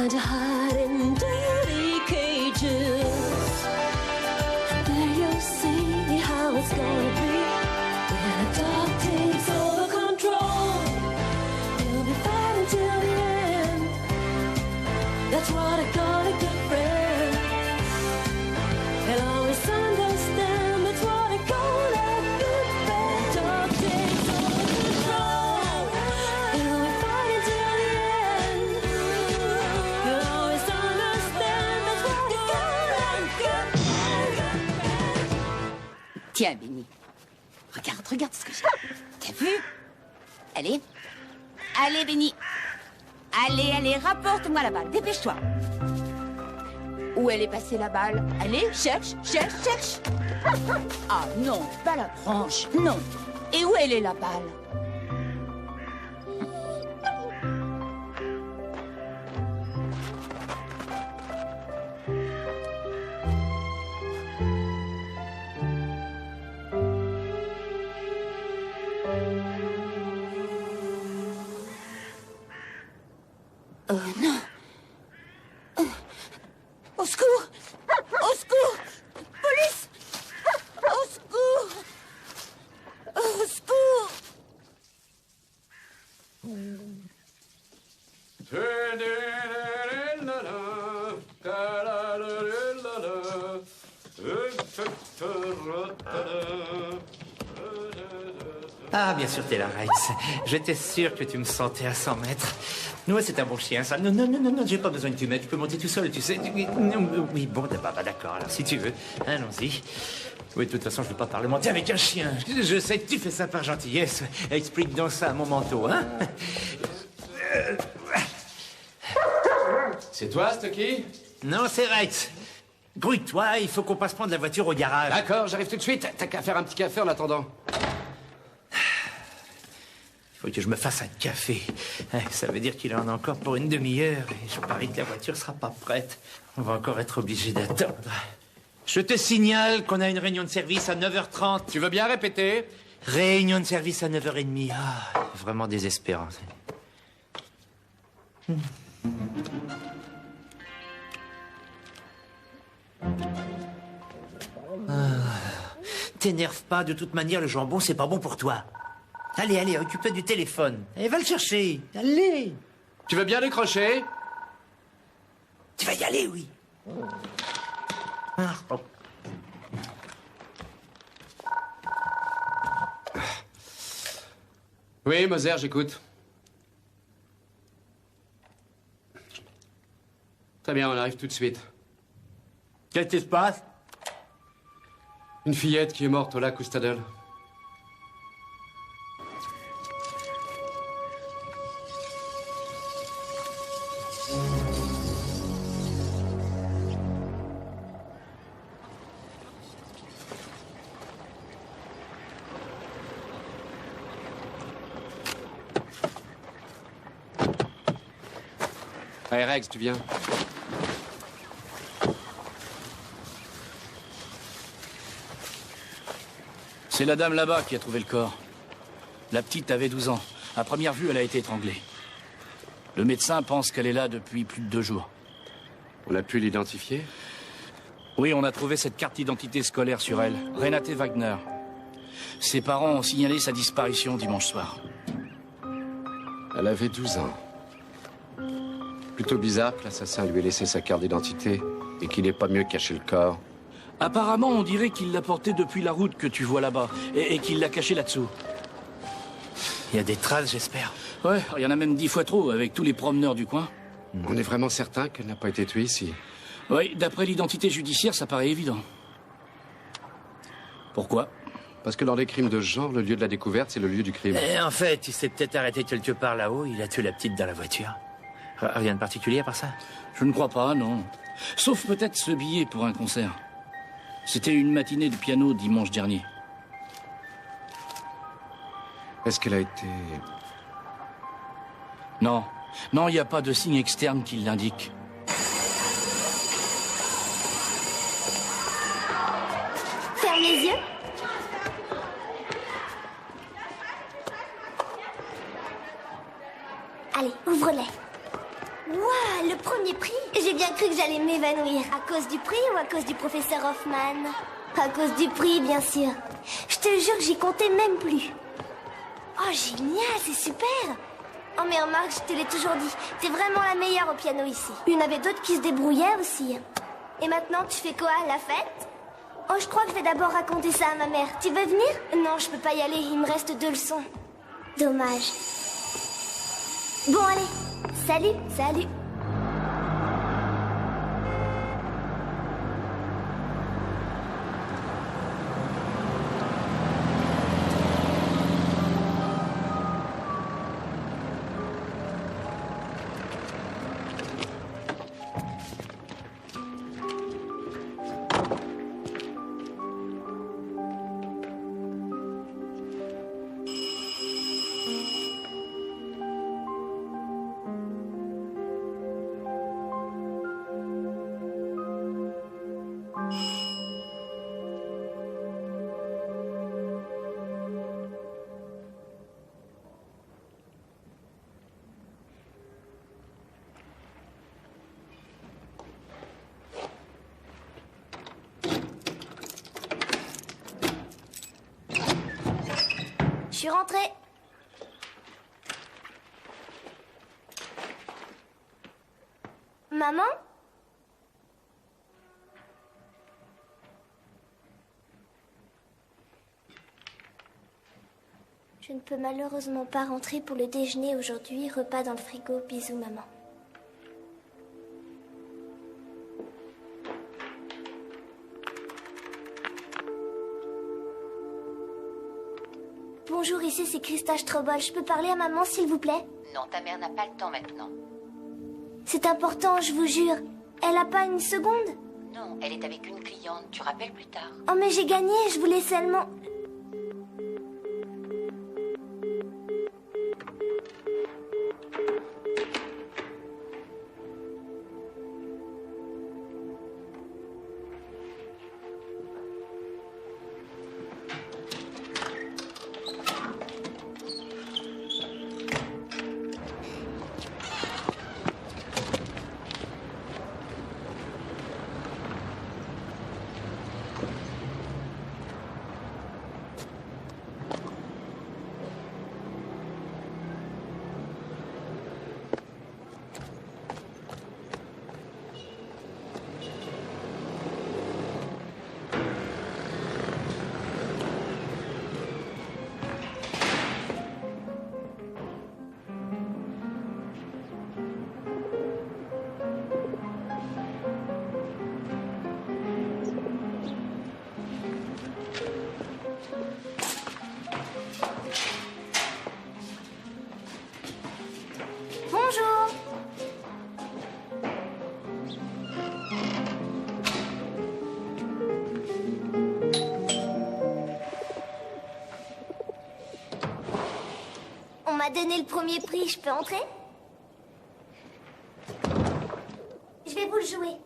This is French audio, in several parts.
to hide in dirty cages. There you'll see how it's gonna be when a dog takes over control. You'll be fighting till the end. That's what I call a good friend. They'll always understand. That's what I call a good friend. Dog takes over control. You'll be fighting till the end. You'll always understand. That's what I call a good friend. Tiens, Benny. Regarde ce que j'ai. T'as vu? Allez. Allez, Benny. Allez, rapporte-moi la balle. Dépêche-toi. Où elle est passée, la balle? Allez, cherche. Ah non, pas la branche. Non. Et où elle est, la balle? Oh non. Au secours! Au secours! Police! Au secours! Au secours! Ah, bien sûr, t'es là, Rex. J'étais sûr que tu me sentais à 100 mètres. Ouais, c'est un bon chien, ça. Non, j'ai pas besoin que tu m'aides. Tu peux monter tout seul, tu sais. Oui, bon, d'accord, alors, si tu veux, allons-y. Oui, de toute façon, je veux pas parlementer avec un chien. Je sais que tu fais ça par gentillesse. Explique donc ça à mon manteau, hein. C'est toi, Stucky? Non, c'est Rex. Grouille-toi, il faut qu'on passe prendre la voiture au garage. D'accord, j'arrive tout de suite. T'as qu'à faire un petit café en attendant. Il faut que je me fasse un café. Ça veut dire qu'il en a encore pour une demi-heure. Et je parie que la voiture sera pas prête. On va encore être obligé d'attendre. Je te signale qu'on a une réunion de service à 9h30. Tu veux bien répéter? Réunion de service à 9h30. Ah, vraiment désespérant. T'énerve pas, de toute manière, le jambon, c'est pas bon pour toi. Allez, occupe-toi du téléphone. Et va le chercher. Allez. Tu veux bien décrocher? Tu vas y aller, oui. Ah, oh. Oui, Moser, j'écoute. Très bien, on arrive tout de suite. Qu'est-ce qui se passe? Une fillette qui est morte au lac Oustadel. Allez, Rex, tu viens. C'est la dame là-bas qui a trouvé le corps. La petite avait 12 ans. À première vue, elle a été étranglée. Le médecin pense qu'elle est là depuis plus de 2 jours. On a pu l'identifier? Oui, on a trouvé cette carte d'identité scolaire sur elle. Renate Wagner. Ses parents ont signalé sa disparition dimanche soir. Elle avait 12 ans. Plutôt bizarre que l'assassin lui ait laissé sa carte d'identité et qu'il n'ait pas mieux caché le corps. Apparemment, on dirait qu'il l'a portée depuis la route que tu vois là-bas et qu'il l'a cachée là-dessous. Il y a des traces, j'espère. Ouais, il y en a même 10 fois trop avec tous les promeneurs du coin. On est vraiment certain qu'elle n'a pas été tuée ici? Oui, d'après l'identité judiciaire, ça paraît évident. Pourquoi? Parce que dans les crimes de ce genre, le lieu de la découverte, c'est le lieu du crime. Et en fait, il s'est peut-être arrêté quelque part là-haut. Il a tué la petite dans la voiture. Rien de particulier à part ça? Je ne crois pas, non. Sauf peut-être ce billet pour un concert. C'était une matinée de piano dimanche dernier. Est-ce qu'elle a été... Non. Non, il n'y a pas de signe externe qui l'indique. Ferme les yeux. Allez, ouvre-les. Waouh, le premier prix. J'ai bien cru que j'allais m'évanouir. À cause du prix ou à cause du professeur Hoffman? À cause du prix, bien sûr. Je te jure que j'y comptais même plus. Oh, génial, c'est super. Oh, mais remarque, je te l'ai toujours dit. T'es vraiment la meilleure au piano ici. Il y en avait d'autres qui se débrouillaient aussi. Et maintenant, tu fais quoi, la fête? Oh, je crois que je vais d'abord raconter ça à ma mère. Tu veux venir? Non, je peux pas y aller, il me reste 2 leçons. Dommage. Bon, allez. Salut, salut. Je suis rentrée. Maman? Je ne peux malheureusement pas rentrer pour le déjeuner aujourd'hui. Repas dans le frigo. Bisous, maman. Bonjour, ici c'est Christa Strobel. Je peux parler à maman, s'il vous plaît? Non, ta mère n'a pas le temps maintenant. C'est important, je vous jure. Elle a pas une seconde? Non, elle est avec une cliente. Tu rappelles plus tard. Oh, mais j'ai gagné, je voulais seulement... Bonjour. On m'a donné le premier prix, je peux entrer? Je vais vous le jouer.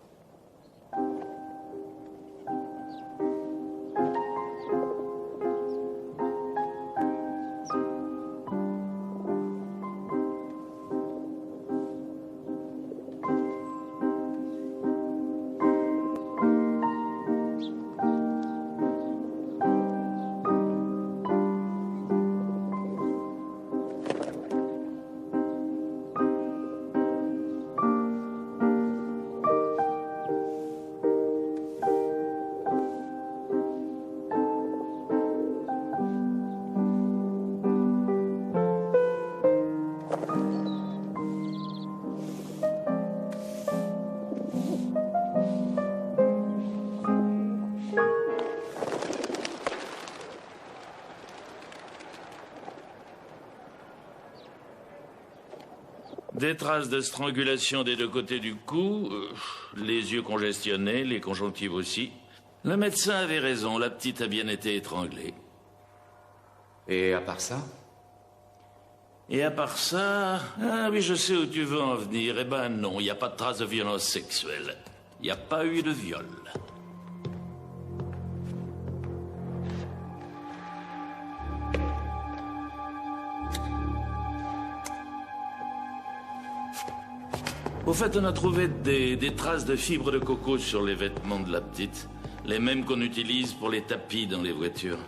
Des traces de strangulation des 2 côtés du cou, les yeux congestionnés, les conjonctives aussi. Le médecin avait raison, la petite a bien été étranglée. Et à part ça? Et à part ça... Ah oui, je sais où tu veux en venir. Eh ben non, il n'y a pas de traces de violence sexuelle. Il n'y a pas eu de viol. Au fait, on a trouvé des traces de fibres de coco sur les vêtements de la petite. Les mêmes qu'on utilise pour les tapis dans les voitures.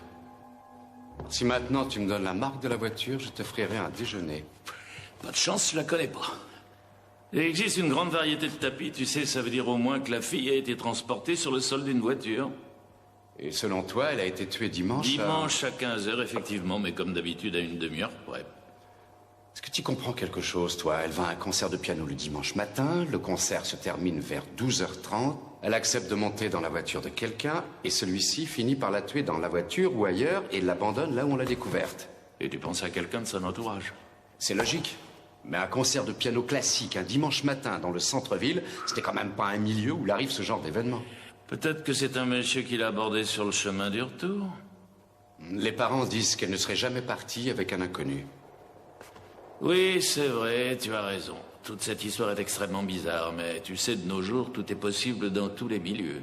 Si maintenant tu me donnes la marque de la voiture, je t'offrirai un déjeuner. Pas de chance, je la connais pas. Il existe une grande variété de tapis, tu sais, ça veut dire au moins que la fille a été transportée sur le sol d'une voiture. Et selon toi, elle a été tuée dimanche Dimanche à 15h, effectivement, mais comme d'habitude à une demi-heure, ouais. Est-ce que tu comprends quelque chose, toi? Elle va à un concert de piano le dimanche matin, le concert se termine vers 12h30, elle accepte de monter dans la voiture de quelqu'un, et celui-ci finit par la tuer dans la voiture ou ailleurs, et l'abandonne là où on l'a découverte. Et tu penses à quelqu'un de son entourage? C'est logique. Mais un concert de piano classique, un dimanche matin dans le centre-ville, c'était quand même pas un milieu où arrive ce genre d'événement. Peut-être que c'est un monsieur qui l'a abordé sur le chemin du retour. Les parents disent qu'elle ne serait jamais partie avec un inconnu. Oui, c'est vrai, tu as raison. Toute cette histoire est extrêmement bizarre, mais tu sais, de nos jours, tout est possible dans tous les milieux.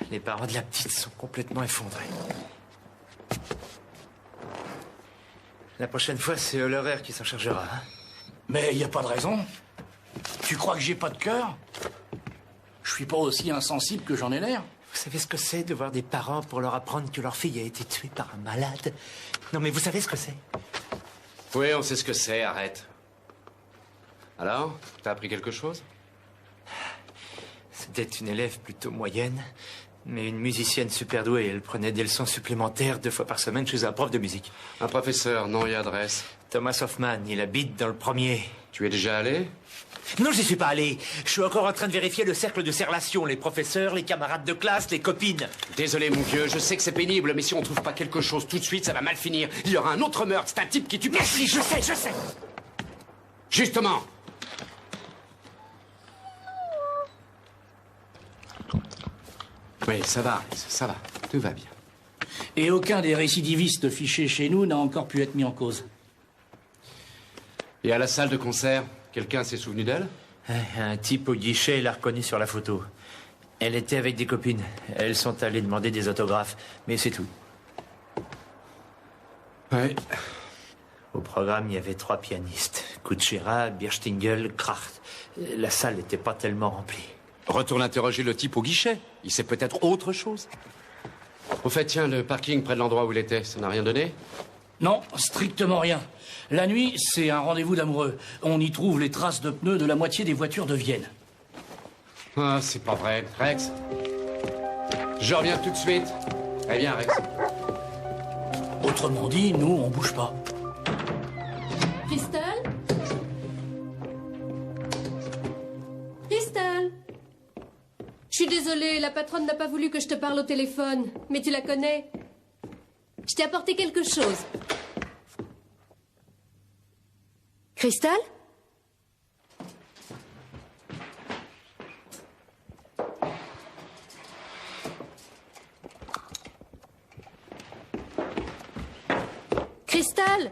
Les parents de la petite sont complètement effondrés. La prochaine fois, c'est l'horaire qui s'en chargera. Hein? Mais y a pas de raison. Tu crois que j'ai pas de cœur? Je suis pas aussi insensible que j'en ai l'air. Vous savez ce que c'est de voir des parents pour leur apprendre que leur fille a été tuée par un malade? Non, mais vous savez ce que c'est? Oui, on sait ce que c'est, arrête. Alors, t'as appris quelque chose? C'était une élève plutôt moyenne, mais une musicienne super douée. Elle prenait des leçons supplémentaires 2 fois par semaine chez un prof de musique. Un professeur, nom et adresse. Thomas Hoffman, il habite dans le 1er. Tu es déjà allé? Non, j'y suis pas allé. Je suis encore en train de vérifier le cercle de ses relations, les professeurs, les camarades de classe, les copines. Désolé, mon vieux, je sais que c'est pénible, mais si on trouve pas quelque chose tout de suite, ça va mal finir. Il y aura un autre meurtre, c'est un type qui tue... Merci, je sais. Justement. Oui, ça va, tout va bien. Et aucun des récidivistes fichés chez nous n'a encore pu être mis en cause. Et à la salle de concert, quelqu'un s'est souvenu d'elle? Un type au guichet l'a reconnue sur la photo. Elle était avec des copines. Elles sont allées demander des autographes, mais c'est tout. Ouais. Au programme, il y avait 3 pianistes. Kutschera, Bierstingel, Kracht. La salle n'était pas tellement remplie. Retourne interroger le type au guichet. Il sait peut-être autre chose. Au fait, tiens, le parking près de l'endroit où il était, ça n'a rien donné? Non, strictement rien. La nuit, c'est un rendez-vous d'amoureux. On y trouve les traces de pneus de la moitié des voitures de Vienne. Ah, c'est pas vrai. Rex? Je reviens tout de suite. Eh bien, Rex. Autrement dit, nous, on bouge pas. Crystal? Crystal? Je suis désolée, la patronne n'a pas voulu que je te parle au téléphone. Mais tu la connais. Je t'ai apporté quelque chose. Crystal? Crystal?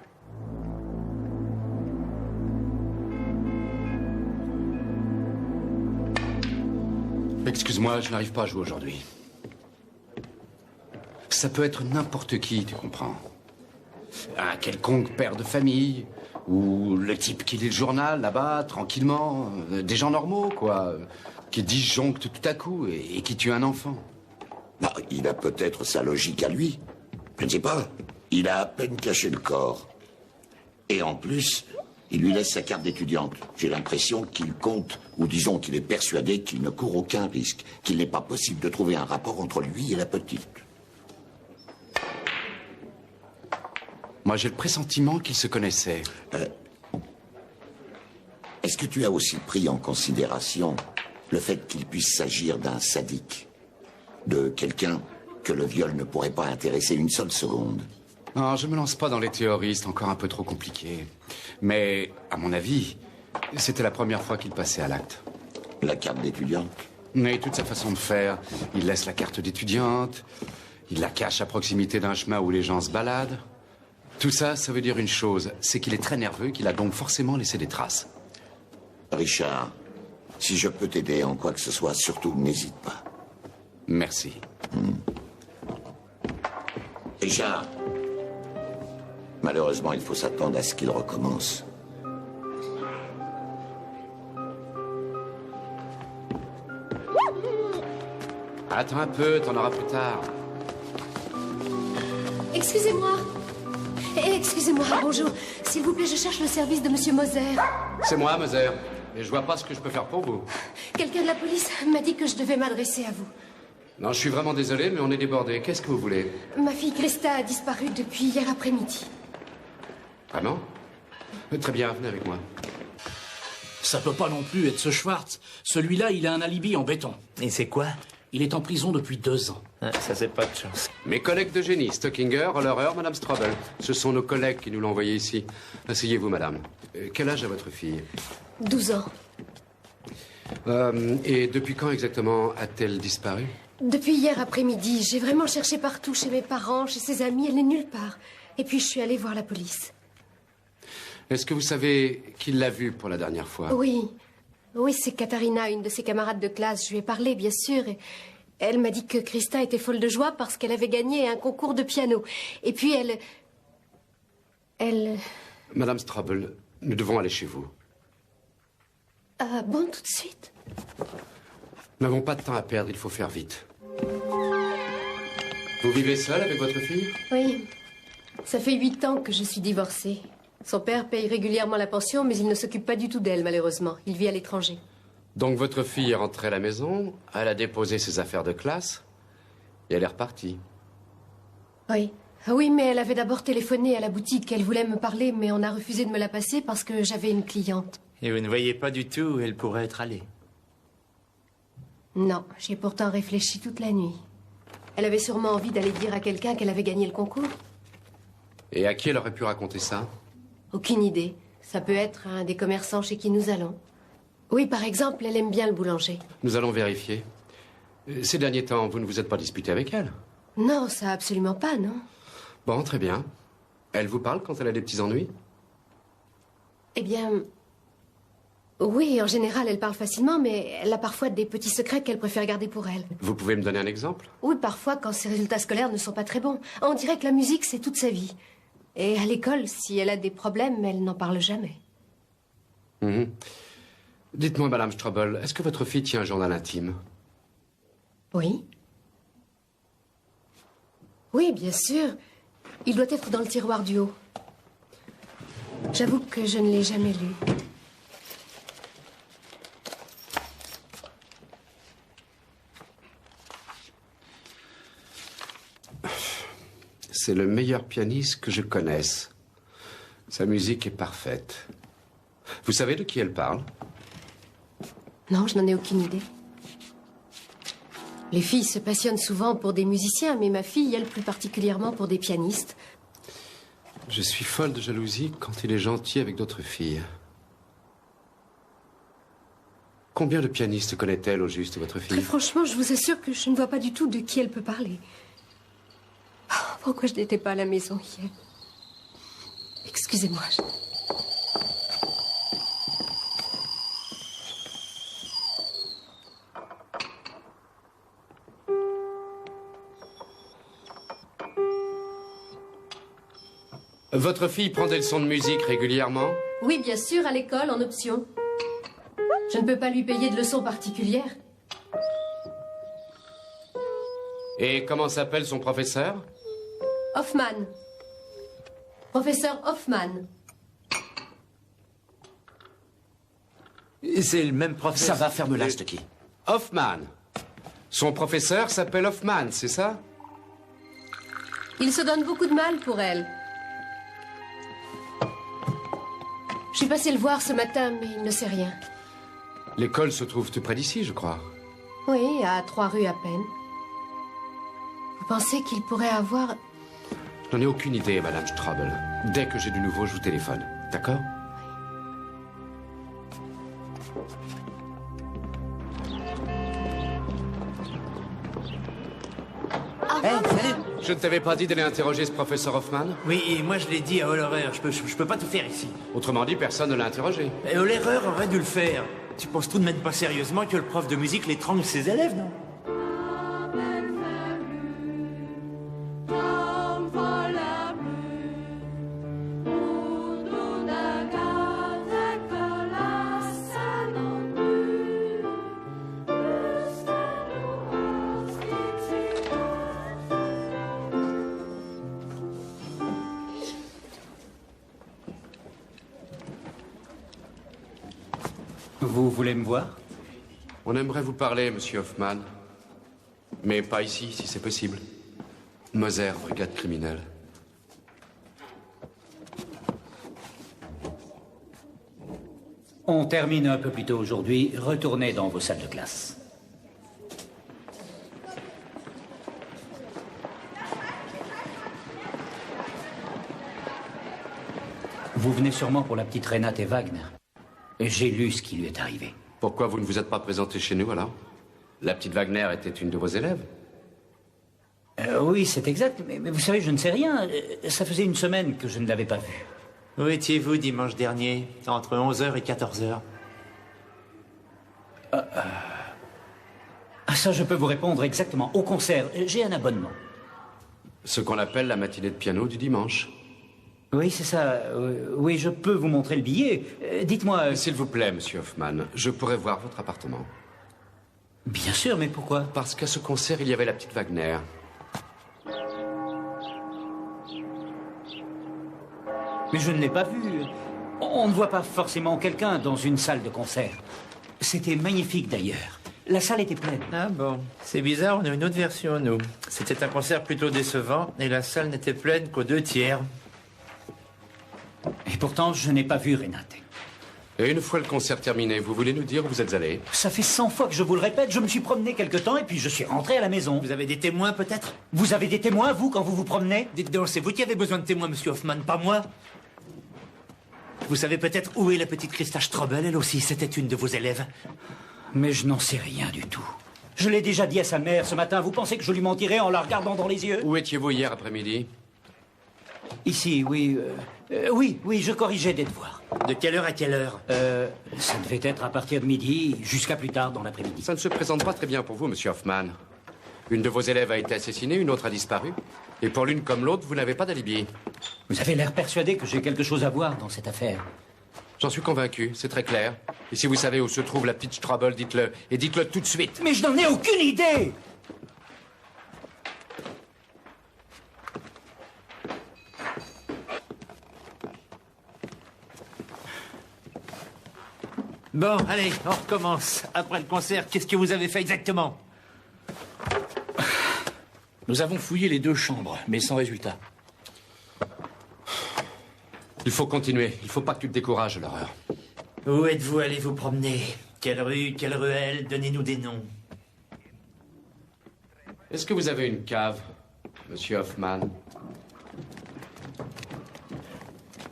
Excuse-moi, je n'arrive pas à jouer aujourd'hui. Ça peut être n'importe qui, tu comprends. Un quelconque père de famille, ou le type qui lit le journal là-bas, tranquillement. Des gens normaux, quoi. Qui disjonctent tout à coup et qui tuent un enfant. Bah, il a peut-être sa logique à lui. Je ne sais pas. Il a à peine caché le corps. Et en plus, il lui laisse sa carte d'étudiante. J'ai l'impression qu'il compte, ou disons qu'il est persuadé qu'il ne court aucun risque, qu'il n'est pas possible de trouver un rapport entre lui et la petite. Moi, j'ai le pressentiment qu'ils se connaissaient. Est-ce que tu as aussi pris en considération le fait qu'il puisse s'agir d'un sadique, de quelqu'un que le viol ne pourrait pas intéresser une seule seconde? Non, je me lance pas dans les théories, c'est encore un peu trop compliqué. Mais, à mon avis, c'était la première fois qu'il passait à l'acte. La carte d'étudiante? Mais toute sa façon de faire, il laisse la carte d'étudiante, il la cache à proximité d'un chemin où les gens se baladent. Tout ça, ça veut dire une chose, c'est qu'il est très nerveux, qu'il a donc forcément laissé des traces. Richard, si je peux t'aider en quoi que ce soit, surtout n'hésite pas. Merci. Richard, malheureusement, il faut s'attendre à ce qu'il recommence. Attends un peu, t'en auras plus tard. Excusez-moi. Excusez-moi, bonjour. S'il vous plaît, je cherche le service de Monsieur Moser. C'est moi, Moser. Et je vois pas ce que je peux faire pour vous. Quelqu'un de la police m'a dit que je devais m'adresser à vous. Non, je suis vraiment désolé, mais on est débordé. Qu'est-ce que vous voulez? Ma fille Krista a disparu depuis hier après-midi. Vraiment? Très bien, venez avec moi. Ça peut pas non plus être ce Schwartz. Celui-là, il a un alibi en béton. Et c'est quoi? Il est en prison depuis 2 ans. Ah, ça, c'est pas de chance. Mes collègues de génie, Stockinger, Hollerer, Madame Strobel. Ce sont nos collègues qui nous l'ont envoyé ici. Asseyez-vous, madame. Quel âge a votre fille? 12 ans. Et depuis quand exactement a-t-elle disparu? Depuis hier après-midi, j'ai vraiment cherché partout, chez mes parents, chez ses amis, elle n'est nulle part. Et puis je suis allée voir la police. Est-ce que vous savez qui l'a vue pour la dernière fois? Oui. Oui, c'est Katharina, une de ses camarades de classe. Je lui ai parlé, bien sûr. Et elle m'a dit que Krista était folle de joie parce qu'elle avait gagné un concours de piano. Et puis elle... Madame Strobel, nous devons aller chez vous. Ah bon, tout de suite? Nous n'avons pas de temps à perdre, il faut faire vite. Vous vivez seule avec votre fille? Oui. Ça fait 8 ans que je suis divorcée. Son père paye régulièrement la pension, mais il ne s'occupe pas du tout d'elle, malheureusement. Il vit à l'étranger. Donc votre fille est rentrée à la maison, elle a déposé ses affaires de classe, et elle est repartie. Oui. Ah oui, mais elle avait d'abord téléphoné à la boutique. Elle voulait me parler, mais on a refusé de me la passer parce que j'avais une cliente. Et vous ne voyez pas du tout où elle pourrait être allée? Non, j'y ai pourtant réfléchi toute la nuit. Elle avait sûrement envie d'aller dire à quelqu'un qu'elle avait gagné le concours. Et à qui elle aurait pu raconter ça? Aucune idée. Ça peut être un des commerçants chez qui nous allons. Oui, par exemple, elle aime bien le boulanger. Nous allons vérifier. Ces derniers temps, vous ne vous êtes pas disputé avec elle? Non, ça absolument pas, non. Bon, très bien. Elle vous parle quand elle a des petits ennuis? Eh bien... Oui, en général, elle parle facilement, mais elle a parfois des petits secrets qu'elle préfère garder pour elle. Vous pouvez me donner un exemple? Oui, parfois, quand ses résultats scolaires ne sont pas très bons. On dirait que la musique, c'est toute sa vie. Et à l'école, si elle a des problèmes, elle n'en parle jamais. Dites-moi, Madame Strobel, est-ce que votre fille tient un journal intime? Oui. Oui, bien sûr. Il doit être dans le tiroir du haut. J'avoue que je ne l'ai jamais lu. C'est le meilleur pianiste que je connaisse. Sa musique est parfaite. Vous savez de qui elle parle? Non, je n'en ai aucune idée. Les filles se passionnent souvent pour des musiciens, mais ma fille, elle, plus particulièrement pour des pianistes. Je suis folle de jalousie quand il est gentil avec d'autres filles. Combien de pianistes connaît-elle au juste, votre fille? Très franchement, je vous assure que je ne vois pas du tout de qui elle peut parler. Oh, pourquoi je n'étais pas à la maison hier? Excusez-moi. Votre fille prend des leçons de musique régulièrement? Oui, bien sûr, à l'école, en option. Je ne peux pas lui payer de leçons particulières. Et comment s'appelle son professeur? Hoffman. Professeur Hoffman. C'est le même professeur. Ça va, ferme-la, Stucky. Hoffman. Son professeur s'appelle Hoffman, c'est ça? Il se donne beaucoup de mal pour elle. Je suis passée le voir ce matin, mais il ne sait rien. L'école se trouve tout près d'ici, je crois. Oui, à 3 rues à peine. Vous pensez qu'il pourrait avoir... Je n'en ai aucune idée, Madame Strobel. Dès que j'ai du nouveau, je vous téléphone. D'accord? Salut. Je ne t'avais pas dit d'aller interroger ce professeur Hoffman? Oui, et moi je l'ai dit à Hollerer, je peux pas tout faire ici. Autrement dit, personne ne l'a interrogé. Et Hollerer aurait dû le faire. Tu penses tout de même pas sérieusement que le prof de musique l'étrangle ses élèves, non? Vous voulez me voir? On aimerait vous parler, monsieur Hoffman. Mais pas ici, si c'est possible. Moser, brigade criminelle. On termine un peu plus tôt aujourd'hui. Retournez dans vos salles de classe. Vous venez sûrement pour la petite Renate Wagner. Et j'ai lu ce qui lui est arrivé. Pourquoi vous ne vous êtes pas présenté chez nous, alors? La petite Wagner était une de vos élèves? Oui, c'est exact. Mais vous savez, je ne sais rien. Ça faisait une semaine que je ne l'avais pas vue. Où étiez-vous dimanche dernier, entre 11h et 14h? Ça, je peux vous répondre exactement. Au concert, j'ai un abonnement. Ce qu'on appelle la matinée de piano du dimanche. Oui, c'est ça. Oui, je peux vous montrer le billet. Dites-moi... S'il vous plaît, monsieur Hoffman, je pourrais voir votre appartement. Bien sûr, mais pourquoi? Parce qu'à ce concert, il y avait la petite Wagner. Mais je ne l'ai pas vue. On ne voit pas forcément quelqu'un dans une salle de concert. C'était magnifique, d'ailleurs. La salle était pleine. Ah bon, c'est bizarre, on a une autre version, nous. C'était un concert plutôt décevant, et la salle n'était pleine qu'aux 2/3. Et pourtant, je n'ai pas vu Renate. Et une fois le concert terminé, vous voulez nous dire où vous êtes allé? Ça fait 100 fois que je vous le répète, je me suis promené quelque temps et puis je suis rentré à la maison. Vous avez des témoins, peut-être? Vous avez des témoins, vous, quand vous vous promenez? Dites donc, c'est vous qui avez besoin de témoins, monsieur Hoffman, pas moi. Vous savez peut-être où est la petite Christa Strobel, elle aussi, c'était une de vos élèves. Mais je n'en sais rien du tout. Je l'ai déjà dit à sa mère ce matin, vous pensez que je lui mentirais en la regardant dans les yeux? Où étiez-vous hier après-midi? Ici, oui. Oui, je corrigeais des devoirs. De quelle heure à quelle heure? Ça devait être à partir de midi jusqu'à plus tard dans l'après-midi. Ça ne se présente pas très bien pour vous, monsieur Hoffman. Une de vos élèves a été assassinée, une autre a disparu. Et pour l'une comme l'autre, vous n'avez pas d'alibi. Vous avez l'air persuadé que j'ai quelque chose à voir dans cette affaire. J'en suis convaincu, c'est très clair. Et si vous savez où se trouve la petite Strobel, dites-le. Et dites-le tout de suite. Mais je n'en ai aucune idée! Bon, allez, on recommence. Après le concert, qu'est-ce que vous avez fait exactement? Nous avons fouillé les 2 chambres, mais sans résultat. Il faut continuer. Il faut pas que tu te décourages, l'horreur. Où êtes-vous allé vous promener? Quelle rue, quelle ruelle? Donnez-nous des noms. Est-ce que vous avez une cave, monsieur Hoffman?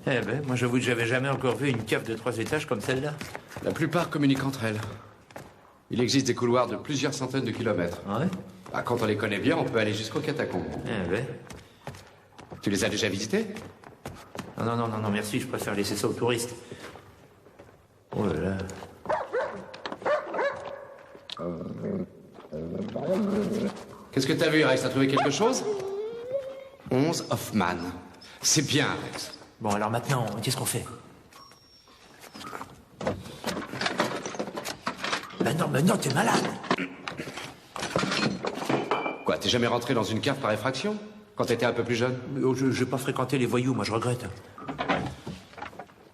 Eh ben, moi j'avoue que j'avais jamais encore vu une cave de 3 étages comme celle-là. La plupart communiquent entre elles. Il existe des couloirs de plusieurs centaines de kilomètres. Ah ouais? Ah, quand on les connaît bien, on peut aller jusqu'aux catacombes. Eh ben. Tu les as déjà visités? Non, merci, je préfère laisser ça aux touristes. Oh là là. Qu'est-ce que t'as vu, Rex? T'as trouvé quelque chose? 11 Hoffman. C'est bien, Rex. Bon, alors maintenant, qu'est-ce qu'on fait? Mais non, t'es malade! Quoi, t'es jamais rentré dans une cave par effraction? Quand t'étais un peu plus jeune? J'ai pas fréquenté les voyous, moi je regrette.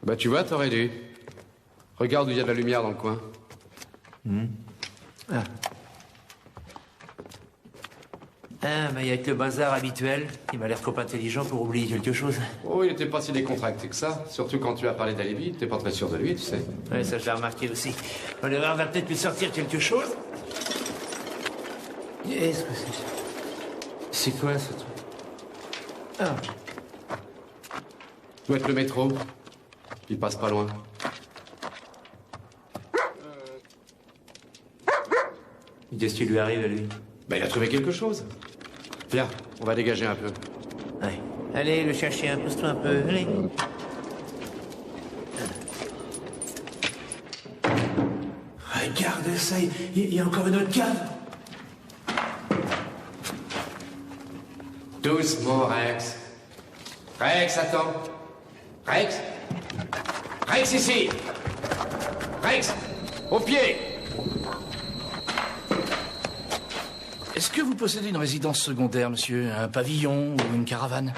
Bah tu vois, t'aurais dû. Regarde où il y a de la lumière dans le coin. Mais avec le bazar habituel, il m'a l'air trop intelligent pour oublier quelque chose. Oh, il était pas si décontracté que ça. Surtout quand tu as parlé d'alibi, t'es pas très sûr de lui, tu sais. Ouais, ça je l'ai remarqué aussi. Oliver va peut-être lui sortir quelque chose. Qu'est-ce que c'est? C'est quoi ce truc? Ah. Doit être le métro. Il passe pas loin. Qu'est-ce qui lui arrive à lui? Ben, il a trouvé quelque chose. Viens, on va dégager un peu. Ouais. Allez, le chien, pousse-toi un peu, allez. Regarde ça, il y a encore une autre cave. Doucement, Rex. Rex, attends. Rex? Rex, ici! Rex! Au pied! Est-ce que vous possédez une résidence secondaire, monsieur? Un pavillon ou une caravane?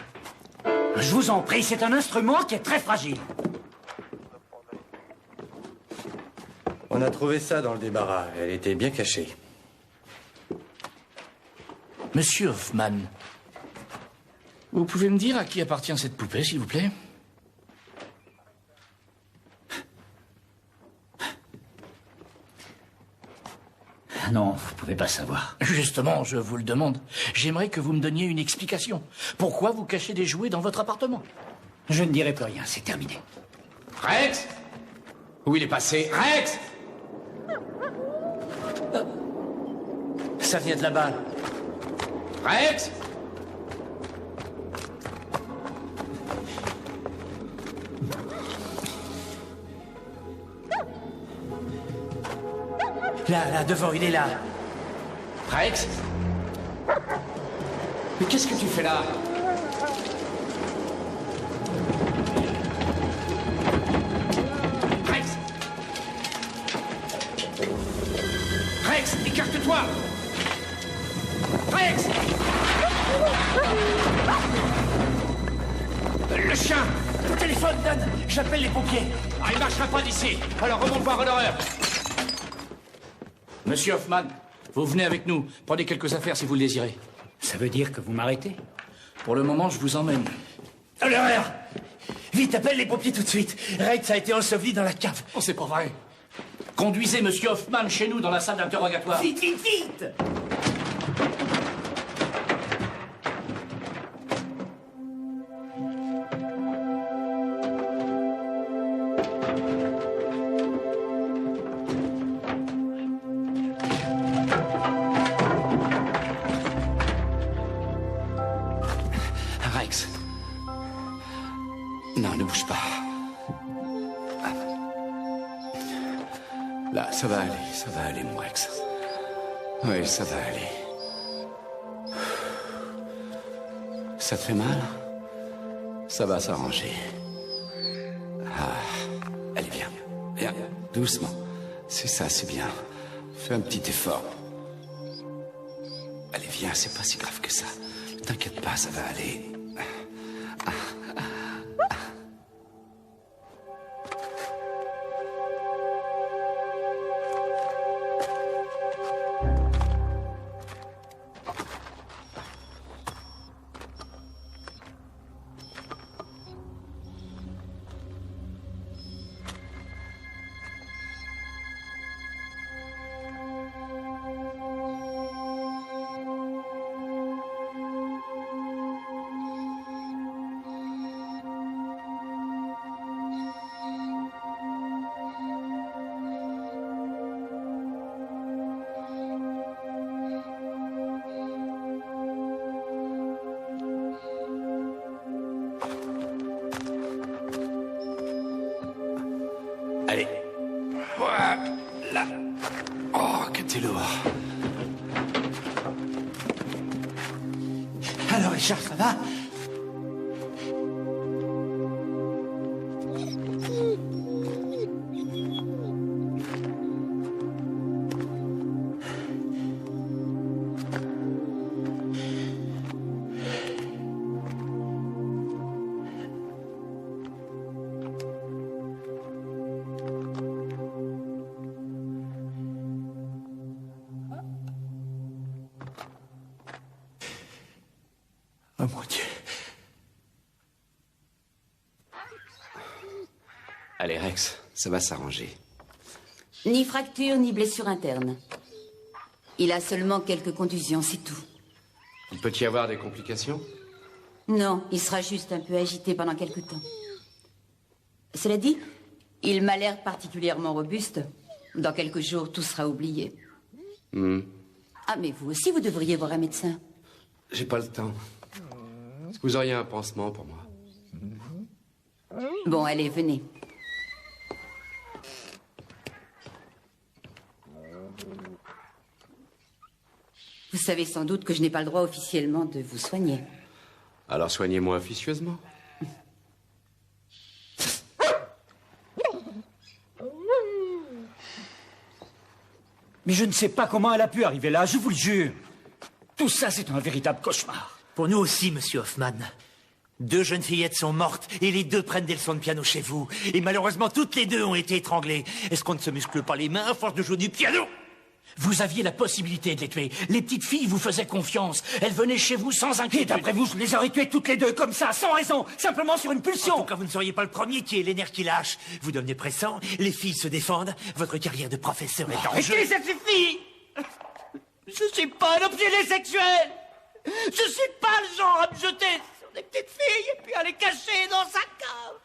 Je vous en prie, c'est un instrument qui est très fragile. On a trouvé ça dans le débarras. Elle était bien cachée. Monsieur Hoffman, vous pouvez me dire à qui appartient cette poupée, s'il vous plaît? Non, vous pouvez pas savoir. Justement, je vous le demande. J'aimerais que vous me donniez une explication. Pourquoi vous cachez des jouets dans votre appartement? Je ne dirai plus rien, c'est terminé. Rex? Où il est passé? Rex? Ça vient de là-bas. Rex? Là, devant, il est là. Rex? Mais qu'est-ce que tu fais là? Rex? Rex, écarte-toi! Rex! Le chien! Ton téléphone, donne. J'appelle les pompiers. Ah, il marchera pas d'ici. Alors remonte voir Honorer. Monsieur Hoffman, vous venez avec nous. Prenez quelques affaires si vous le désirez. Ça veut dire que vous m'arrêtez? Pour le moment, je vous emmène. Honorer! Vite, appelle les pompiers tout de suite. Rex a été enseveli dans la cave. Oh, c'est pas vrai. Conduisez Monsieur Hoffman chez nous dans la salle d'interrogatoire. Vite, vite, vite! Rex. Non, ne bouge pas. Là, ça va aller, mon Rex. Oui, ça va aller. Ça te fait mal? Ça va s'arranger. Ah, allez, viens. Viens, doucement. C'est ça, c'est bien. Fais un petit effort. Allez, viens, c'est pas si grave que ça. Ne t'inquiète pas, ça va aller. Allez. Voilà. Oh, que t'es lourd. Alors, Richard, ça va? Oh mon Dieu. Allez, Rex, ça va s'arranger. Ni fracture, ni blessure interne. Il a seulement quelques contusions, c'est tout. Il peut y avoir des complications? Non, il sera juste un peu agité pendant quelque temps. Cela dit, il m'a l'air particulièrement robuste. Dans quelques jours, tout sera oublié. Ah, mais vous aussi, vous devriez voir un médecin. J'ai pas le temps. Est-ce que vous auriez un pansement pour moi? Bon, allez, venez. Vous savez sans doute que je n'ai pas le droit officiellement de vous soigner. Alors soignez-moi officieusement. Mais je ne sais pas comment elle a pu arriver là, je vous le jure. Tout ça, c'est un véritable cauchemar. Pour nous aussi, monsieur Hoffman. 2 jeunes fillettes sont mortes et les 2 prennent des leçons de piano chez vous. Et malheureusement, toutes les 2 ont été étranglées. Est-ce qu'on ne se muscle pas les mains à force de jouer du piano? Vous aviez la possibilité de les tuer. Les petites filles vous faisaient confiance. Elles venaient chez vous sans inquiétude. Et d'après vous, je les aurais tuées toutes les 2, comme ça, sans raison, simplement sur une En pulsion. tout cas, vous ne seriez pas le premier qui ait les nerfs qui lâchent. Vous devenez pressant, les filles se défendent, votre carrière de professeur est en jeu. Et ça suffit. Je suis pas un obsédé sexuel. Je suis pas le genre à me jeter sur des petites filles et puis à les cacher dans sa cave.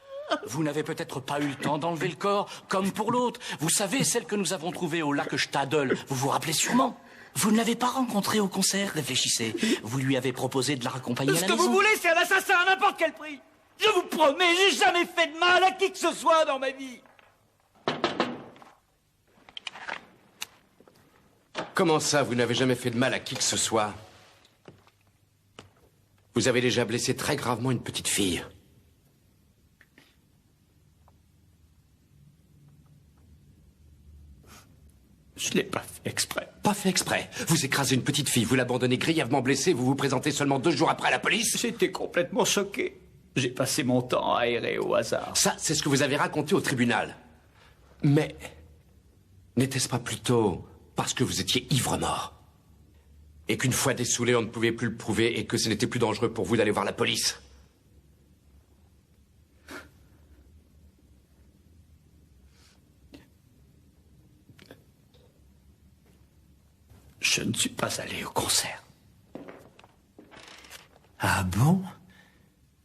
Vous n'avez peut-être pas eu le temps d'enlever le corps, comme pour l'autre. Vous savez, celle que nous avons trouvée au lac Stadel. Vous vous rappelez sûrement. Vous ne l'avez pas rencontrée au concert, réfléchissez. Vous lui avez proposé de la raccompagner à Ce la que maison. vous voulez, c'est un assassin à n'importe quel prix. Je vous promets, j'ai jamais fait de mal à qui que ce soit dans ma vie. Comment ça, vous n'avez jamais fait de mal à qui que ce soit? Vous avez déjà blessé très gravement une petite fille. Je l'ai pas fait exprès. Pas fait exprès. Vous écrasez une petite fille, vous l'abandonnez grièvement blessée, vous vous présentez seulement 2 jours après à la police? J'étais complètement choqué. J'ai passé mon temps à errer au hasard. Ça, c'est ce que vous avez raconté au tribunal. Mais n'était-ce pas plutôt parce que vous étiez ivre-mort? Et qu'une fois dessoulé, on ne pouvait plus le prouver et que ce n'était plus dangereux pour vous d'aller voir la police? Je ne suis pas allé au concert. Ah bon?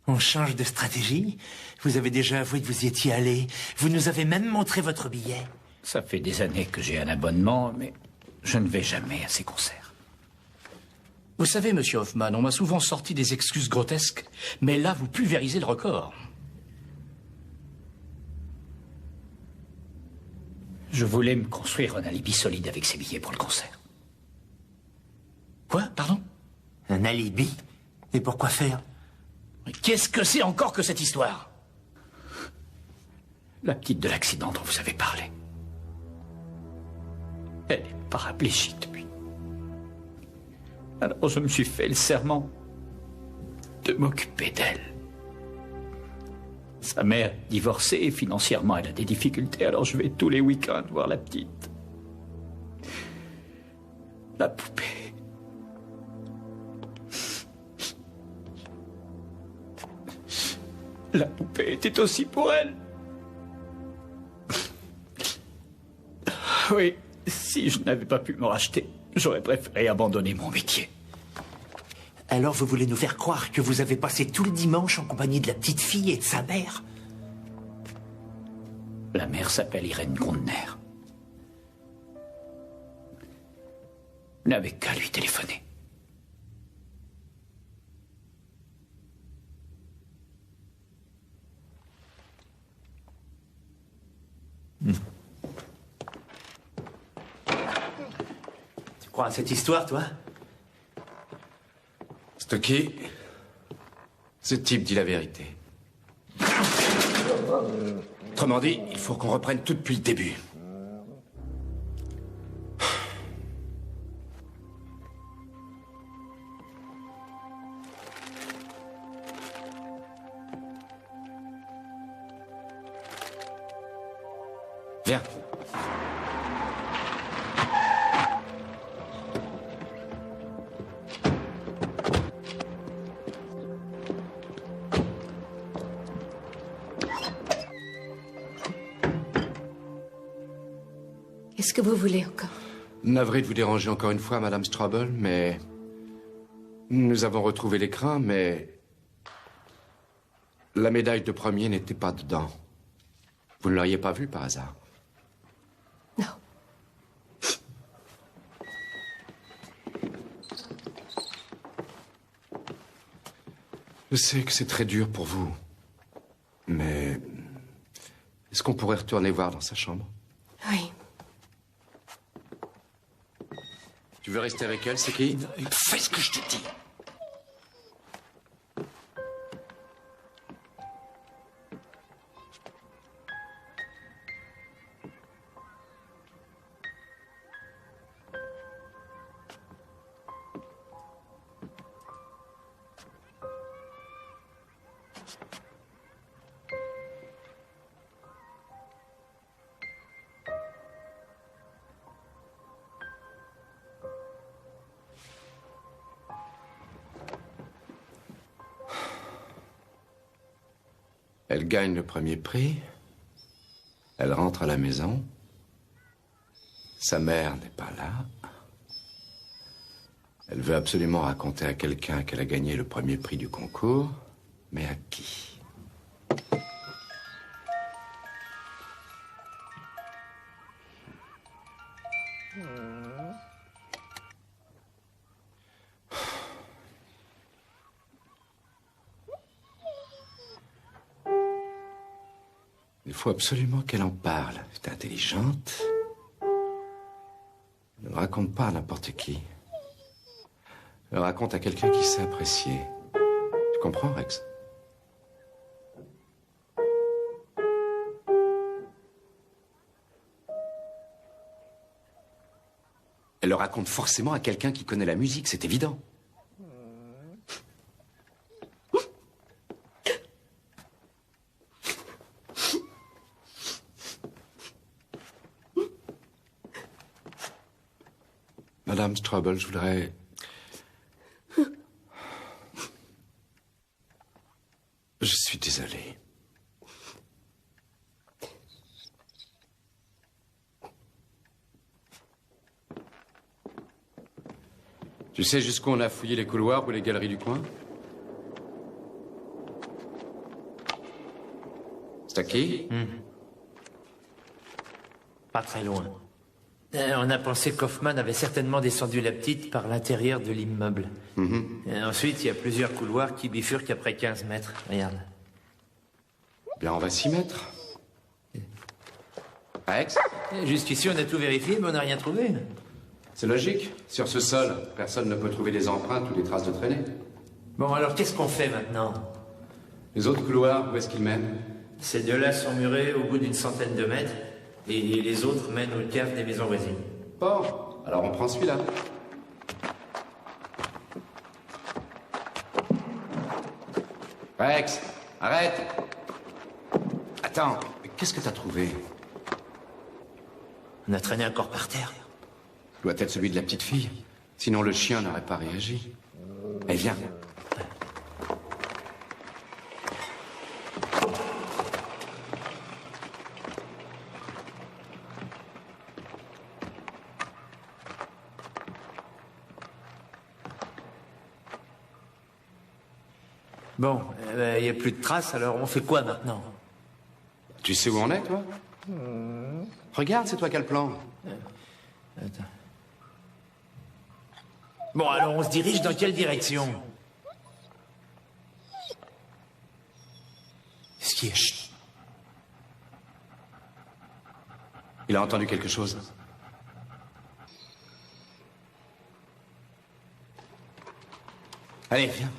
On change de stratégie? Vous avez déjà avoué que vous y étiez allé. Vous nous avez même montré votre billet. Ça fait des années que j'ai un abonnement, mais je ne vais jamais à ces concerts. Vous savez, monsieur Hoffman, on m'a souvent sorti des excuses grotesques, mais là, vous pulvérisez le record. Je voulais me construire un alibi solide avec ces billets pour le concert. Quoi? Pardon? Un alibi? Et pourquoi faire? Qu'est-ce que c'est encore que cette histoire? La petite de l'accident dont vous avez parlé. Elle est paraplégique depuis. Alors je me suis fait le serment de m'occuper d'elle. Sa mère est divorcée et financièrement elle a des difficultés, alors je vais tous les week-ends voir la petite. La poupée. La poupée était aussi pour elle. Oui, si je n'avais pas pu me racheter, j'aurais préféré abandonner mon métier. Alors vous voulez nous faire croire que vous avez passé tout le dimanche en compagnie de la petite fille et de sa mère? La mère s'appelle Irène Grundner. Vous n'avez qu'à lui téléphoner. Tu crois à cette histoire, toi? Stocky, ce type dit la vérité. Autrement dit, il faut qu'on reprenne tout depuis le début. Viens. Qu'est-ce que vous voulez encore? Navré de vous déranger encore une fois, Madame Strobel, mais... Nous avons retrouvé l'écran, mais... La médaille de premier n'était pas dedans. Vous ne l'auriez pas vue par hasard? Non. Je sais que c'est très dur pour vous, mais... Est-ce qu'on pourrait retourner voir dans sa chambre? Oui. Tu veux rester avec elle, c'est qui? Fais ce que je te dis. Elle gagne le premier prix. Elle rentre à la maison. Sa mère n'est pas là. Elle veut absolument raconter à quelqu'un qu'elle a gagné le premier prix du concours. Mais à qui? Il faut absolument qu'elle en parle. Elle est intelligente. Elle ne raconte pas à n'importe qui. Elle raconte à quelqu'un qui sait apprécier. Tu comprends, Rex? Elle le raconte forcément à quelqu'un qui connaît la musique, c'est évident. Madame Strobel, je voudrais... Je suis désolé. Tu sais jusqu'où on a fouillé les couloirs ou les galeries du coin? Stucky? Pas très loin. On a pensé qu'Hoffman avait certainement descendu la petite par l'intérieur de l'immeuble. Et ensuite, il y a plusieurs couloirs qui bifurquent après 15 mètres. Regarde. Bien, on va s'y mettre. Rex? Juste ici, on a tout vérifié, mais on n'a rien trouvé. C'est logique. Sur ce sol, personne ne peut trouver des empreintes ou des traces de traînée. Bon, alors qu'est-ce qu'on fait maintenant? Les autres couloirs, où est-ce qu'ils mènent? Ces deux-là sont murés au bout d'une centaine de mètres, et les autres mènent aux caves des maisons voisines. Bon, alors on prend celui-là. Rex, arrête! Attends, mais qu'est-ce que t'as trouvé? On a traîné un corps par terre. Doit être celui de la petite fille. Sinon le chien n'aurait pas réagi. Eh, viens. Bon, il n'y a plus de traces, alors on fait quoi maintenant? Tu sais où on est, toi? Regarde, c'est toi qui as le plan. Attends. Bon, alors on se dirige dans quelle direction? Qu'est-ce qui est? Chut. Il a entendu quelque chose. Allez, viens.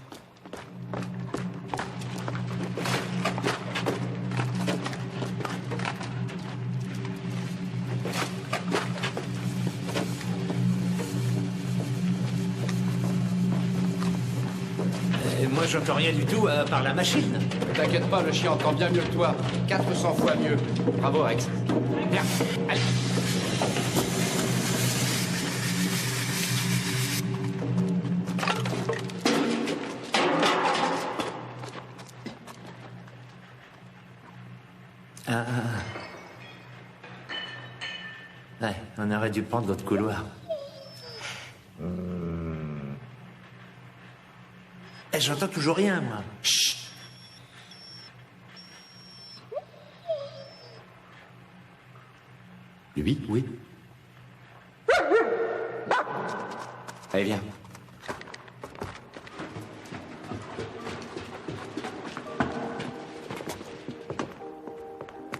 Moi, j'entends rien du tout à part la machine. Ne t'inquiète pas, le chien entend bien mieux que toi. 400 fois mieux. Bravo, Rex. Viens, allez. Ouais, on aurait dû prendre l'autre couloir. J'entends toujours rien, moi. Chut. Lui? Oui. Allez, viens.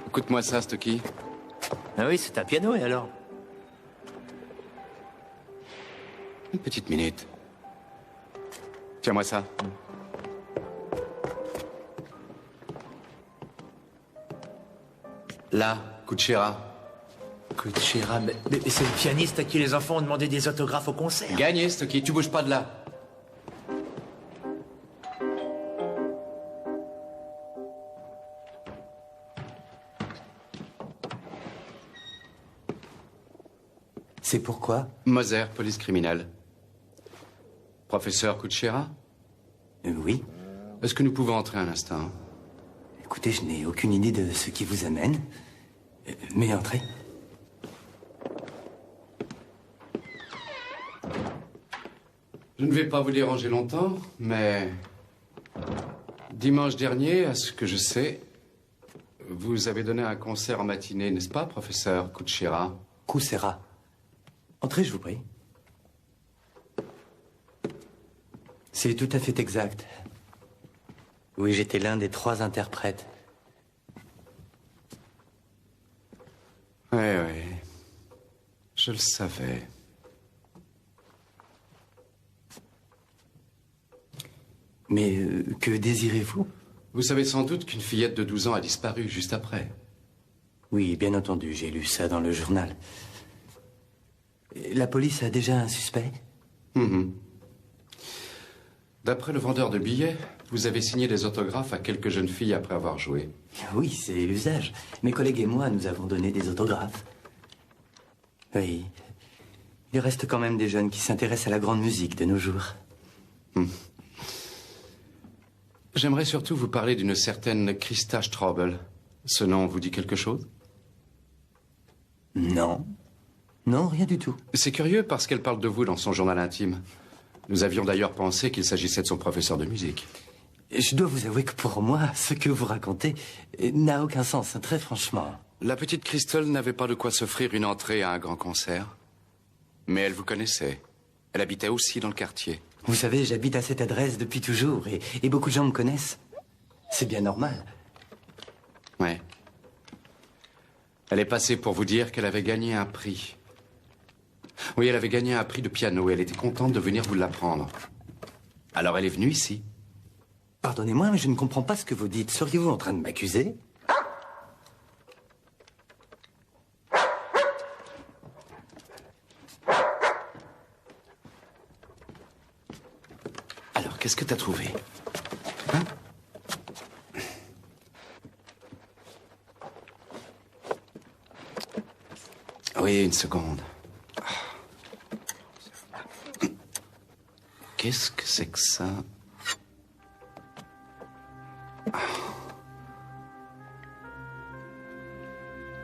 Écoute-moi ça, Stucky. Ah oui, c'est un piano, et alors? Une petite minute. Tiens-moi ça. Là, Kuchera. Kuchera, mais c'est le pianiste à qui les enfants ont demandé des autographes au concert. Gagné, Stucky, tu bouges pas de là. C'est pourquoi? Moser, police criminelle. Professeur Kuchera? Oui. Est-ce que nous pouvons entrer un instant? Écoutez, je n'ai aucune idée de ce qui vous amène. Mais entrez. Je ne vais pas vous déranger longtemps, mais... Dimanche dernier, à ce que je sais, vous avez donné un concert en matinée, n'est-ce pas, professeur Kuchera? Kuchera. Entrez, je vous prie. C'est tout à fait exact. Oui, j'étais l'un des 3 interprètes. Oui, je le savais. Mais que désirez-vous? Vous savez sans doute qu'une fillette de 12 ans a disparu juste après. Oui, bien entendu, j'ai lu ça dans le journal. La police a déjà un suspect? D'après le vendeur de billets, vous avez signé des autographes à quelques jeunes filles après avoir joué. Oui, c'est l'usage. Mes collègues et moi, nous avons donné des autographes. Oui. Il reste quand même des jeunes qui s'intéressent à la grande musique de nos jours. J'aimerais surtout vous parler d'une certaine Christa Straubel. Ce nom vous dit quelque chose? Non. Non, rien du tout. C'est curieux parce qu'elle parle de vous dans son journal intime. Nous avions d'ailleurs pensé qu'il s'agissait de son professeur de musique. Je dois vous avouer que pour moi, ce que vous racontez n'a aucun sens, très franchement. La petite Crystal n'avait pas de quoi s'offrir une entrée à un grand concert. Mais elle vous connaissait. Elle habitait aussi dans le quartier. Vous savez, j'habite à cette adresse depuis toujours et beaucoup de gens me connaissent. C'est bien normal. Ouais. Elle est passée pour vous dire qu'elle avait gagné un prix. Oui, elle avait gagné un prix de piano et elle était contente de venir vous l'apprendre. Alors elle est venue ici. Pardonnez-moi, mais je ne comprends pas ce que vous dites. Seriez-vous en train de m'accuser? Alors, qu'est-ce que t'as trouvé? Hein? Oui, une seconde. Qu'est-ce que c'est que ça?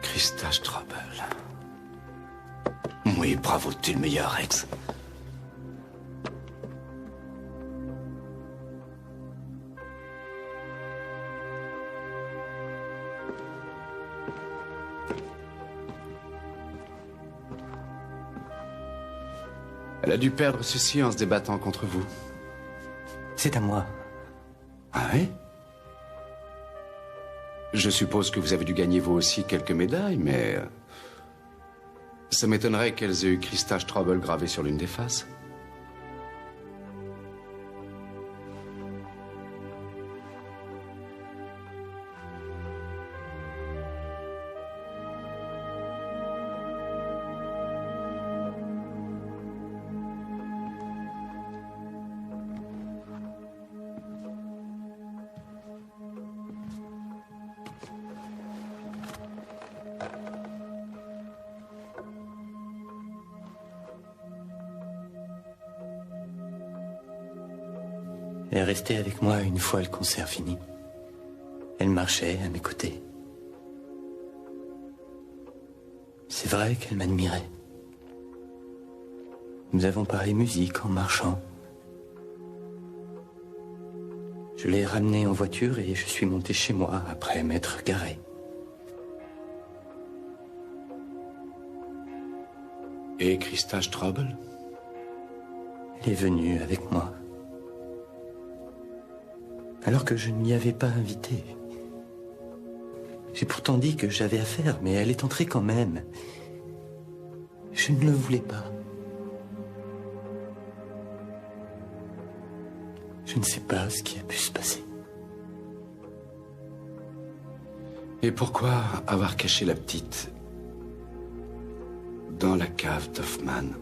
Christa Straubel. Oui, bravo, t'es le meilleur, Rex. Elle a dû perdre ceci en se débattant contre vous. C'est à moi. Ah oui? Je suppose que vous avez dû gagner vous aussi quelques médailles, mais... ça m'étonnerait qu'elles aient eu Christa Straubel gravée sur l'une des faces. Elle est restée avec moi une fois le concert fini. Elle marchait à mes côtés. C'est vrai qu'elle m'admirait. Nous avons parlé musique en marchant. Je l'ai ramenée en voiture et je suis monté chez moi après m'être garé. Et Christa Straubel? Elle est venue avec moi. Alors que je ne m'y avais pas invité. J'ai pourtant dit que j'avais affaire, mais elle est entrée quand même. Je ne le voulais pas. Je ne sais pas ce qui a pu se passer. Et pourquoi avoir caché la petite dans la cave d'Hoffman?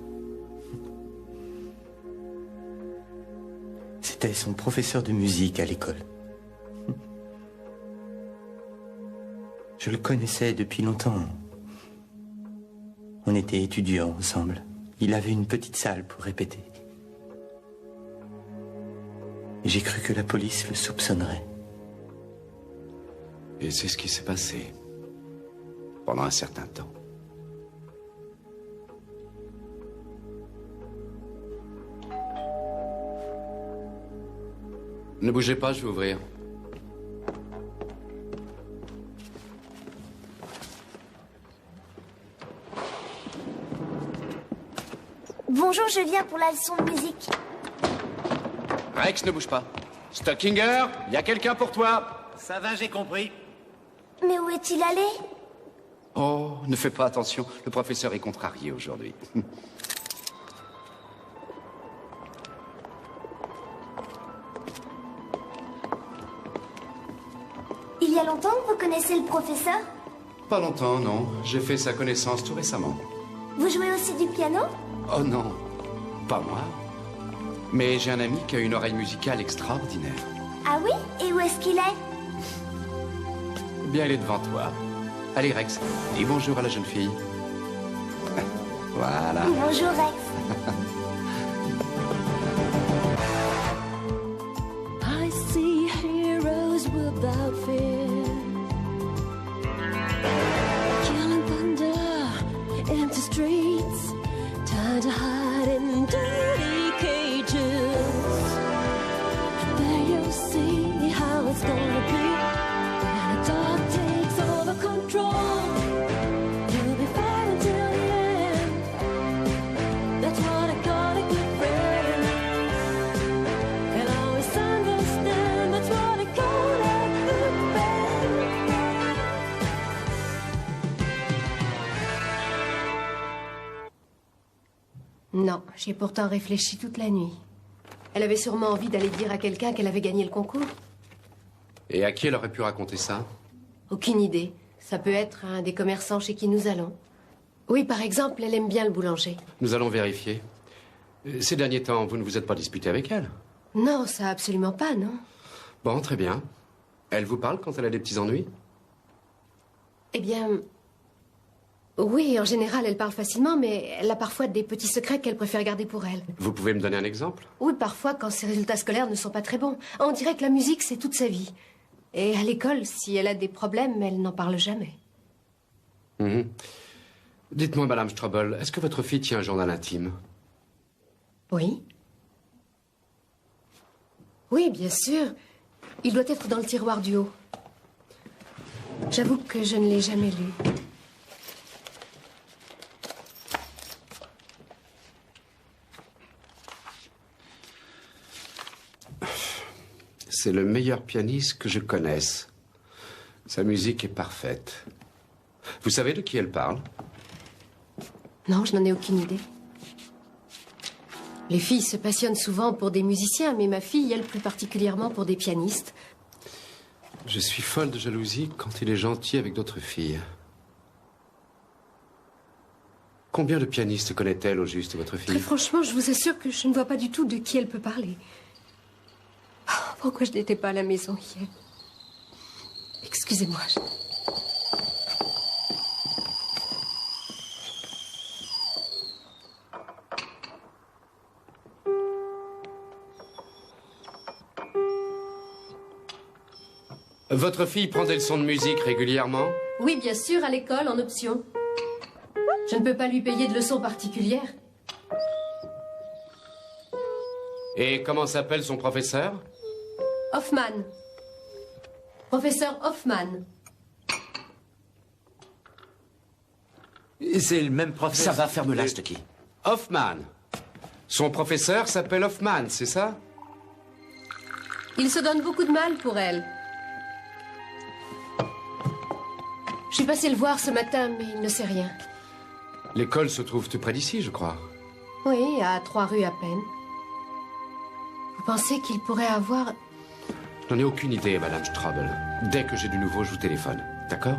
C'était son professeur de musique à l'école. Je le connaissais depuis longtemps. On était étudiants ensemble. Il avait une petite salle pour répéter. Et j'ai cru que la police le soupçonnerait. Et c'est ce qui s'est passé. Pendant un certain temps. Ne bougez pas, je vais ouvrir. Bonjour, je viens pour la leçon de musique. Rex, ne bouge pas. Stockinger, il y a quelqu'un pour toi. Ça va, j'ai compris. Mais où est-il allé? Oh, ne fais pas attention. Le professeur est contrarié aujourd'hui. Il y a longtemps que vous connaissez le professeur? Pas longtemps, non. J'ai fait sa connaissance tout récemment. Vous jouez aussi du piano? Oh non, pas moi. Mais j'ai un ami qui a une oreille musicale extraordinaire. Ah oui? Et où est-ce qu'il est? Eh bien, elle est devant toi. Allez, Rex, dis bonjour à la jeune fille. Voilà. Bonjour, Rex. I see heroes without fear, killing thunder, empty streets, time to hide in dirty cages. There you'll see how it's gonna be when the dark takes over control. You'll be fighting till the end. That's what I call a good friend. And always understand that's what I call a good friend. Non, j'y ai pourtant réfléchi toute la nuit. Elle avait sûrement envie d'aller dire à quelqu'un qu'elle avait gagné le concours. Et à qui elle aurait pu raconter ça? Aucune idée. Ça peut être un des commerçants chez qui nous allons. Oui, par exemple, elle aime bien le boulanger. Nous allons vérifier. Ces derniers temps, vous ne vous êtes pas disputé avec elle? Non, ça absolument pas, non. Bon, très bien. Elle vous parle quand elle a des petits ennuis? Eh bien... Oui, en général, elle parle facilement, mais elle a parfois des petits secrets qu'elle préfère garder pour elle. Vous pouvez me donner un exemple? Oui, parfois, quand ses résultats scolaires ne sont pas très bons. On dirait que la musique, c'est toute sa vie. Et à l'école, si elle a des problèmes, elle n'en parle jamais. Mhm. Dites-moi, Madame Strobel, est-ce que votre fille tient un journal intime? Oui. Oui, bien sûr. Il doit être dans le tiroir du haut. J'avoue que je ne l'ai jamais lu. C'est le meilleur pianiste que je connaisse. Sa musique est parfaite. Vous savez de qui elle parle? Non, je n'en ai aucune idée. Les filles se passionnent souvent pour des musiciens, mais ma fille, elle, plus particulièrement pour des pianistes. Je suis folle de jalousie quand il est gentil avec d'autres filles. Combien de pianistes connaît-elle au juste, votre fille? Très franchement, je vous assure que je ne vois pas du tout de qui elle peut parler. Oh, pourquoi je n'étais pas à la maison hier? Excusez-moi. Votre fille prend des leçons de musique régulièrement? Oui, bien sûr, à l'école, en option. Je ne peux pas lui payer de leçons particulières. Et comment s'appelle son professeur? Hoffman. Professeur Hoffman. C'est le même professeur. Ça va, ferme-la, Stucky. Hoffman. Son professeur s'appelle Hoffman, c'est ça? Il se donne beaucoup de mal pour elle. Je suis passée le voir ce matin, mais il ne sait rien. L'école se trouve tout près d'ici, je crois. Oui, à 3 rues à peine. Vous pensez qu'il pourrait avoir... Je n'en ai aucune idée, Madame Strobel. Dès que j'ai du nouveau, je vous téléphone. D'accord?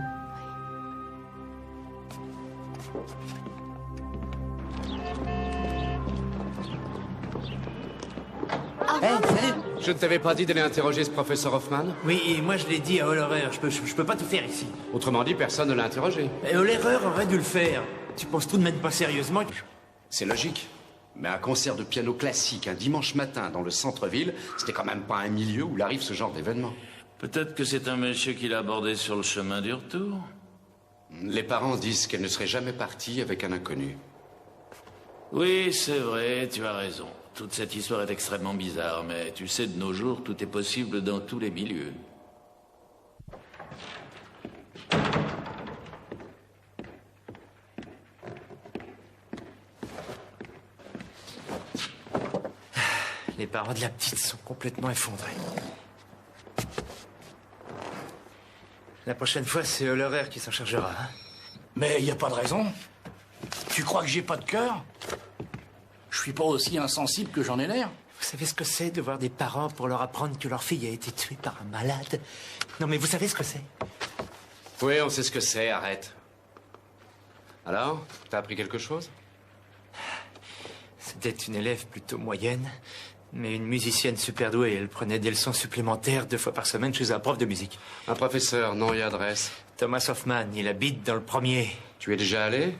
Salut. Je ne t'avais pas dit d'aller interroger ce professeur Hoffman? Oui, et moi je l'ai dit à Hollerer, je peux pas tout faire ici. Autrement dit, personne ne l'a interrogé. Et Hollerer aurait dû le faire. Tu penses tout de même pas sérieusement? C'est logique. Mais un concert de piano classique un dimanche matin dans le centre-ville, c'était quand même pas un milieu où arrive ce genre d'événement. Peut-être que c'est un monsieur qui l'a abordé sur le chemin du retour. Les parents disent qu'elle ne serait jamais partie avec un inconnu. Oui, c'est vrai, tu as raison. Toute cette histoire est extrêmement bizarre, mais tu sais, de nos jours, tout est possible dans tous les milieux. Les parents de la petite sont complètement effondrés. La prochaine fois, c'est l'horaire qui s'en chargera. Hein. Mais il n'y a pas de raison. Tu crois que j'ai pas de cœur? Je suis pas aussi insensible que j'en ai l'air. Vous savez ce que c'est de voir des parents pour leur apprendre que leur fille a été tuée par un malade? Non, mais vous savez ce que c'est? Oui, on sait ce que c'est, arrête. Alors, t'as appris quelque chose? C'était une élève plutôt moyenne, mais une musicienne super douée. Elle prenait des leçons supplémentaires 2 fois par semaine chez un prof de musique. Un professeur, nom et adresse. Thomas Hoffman, il habite dans le 1er. Tu es déjà allé?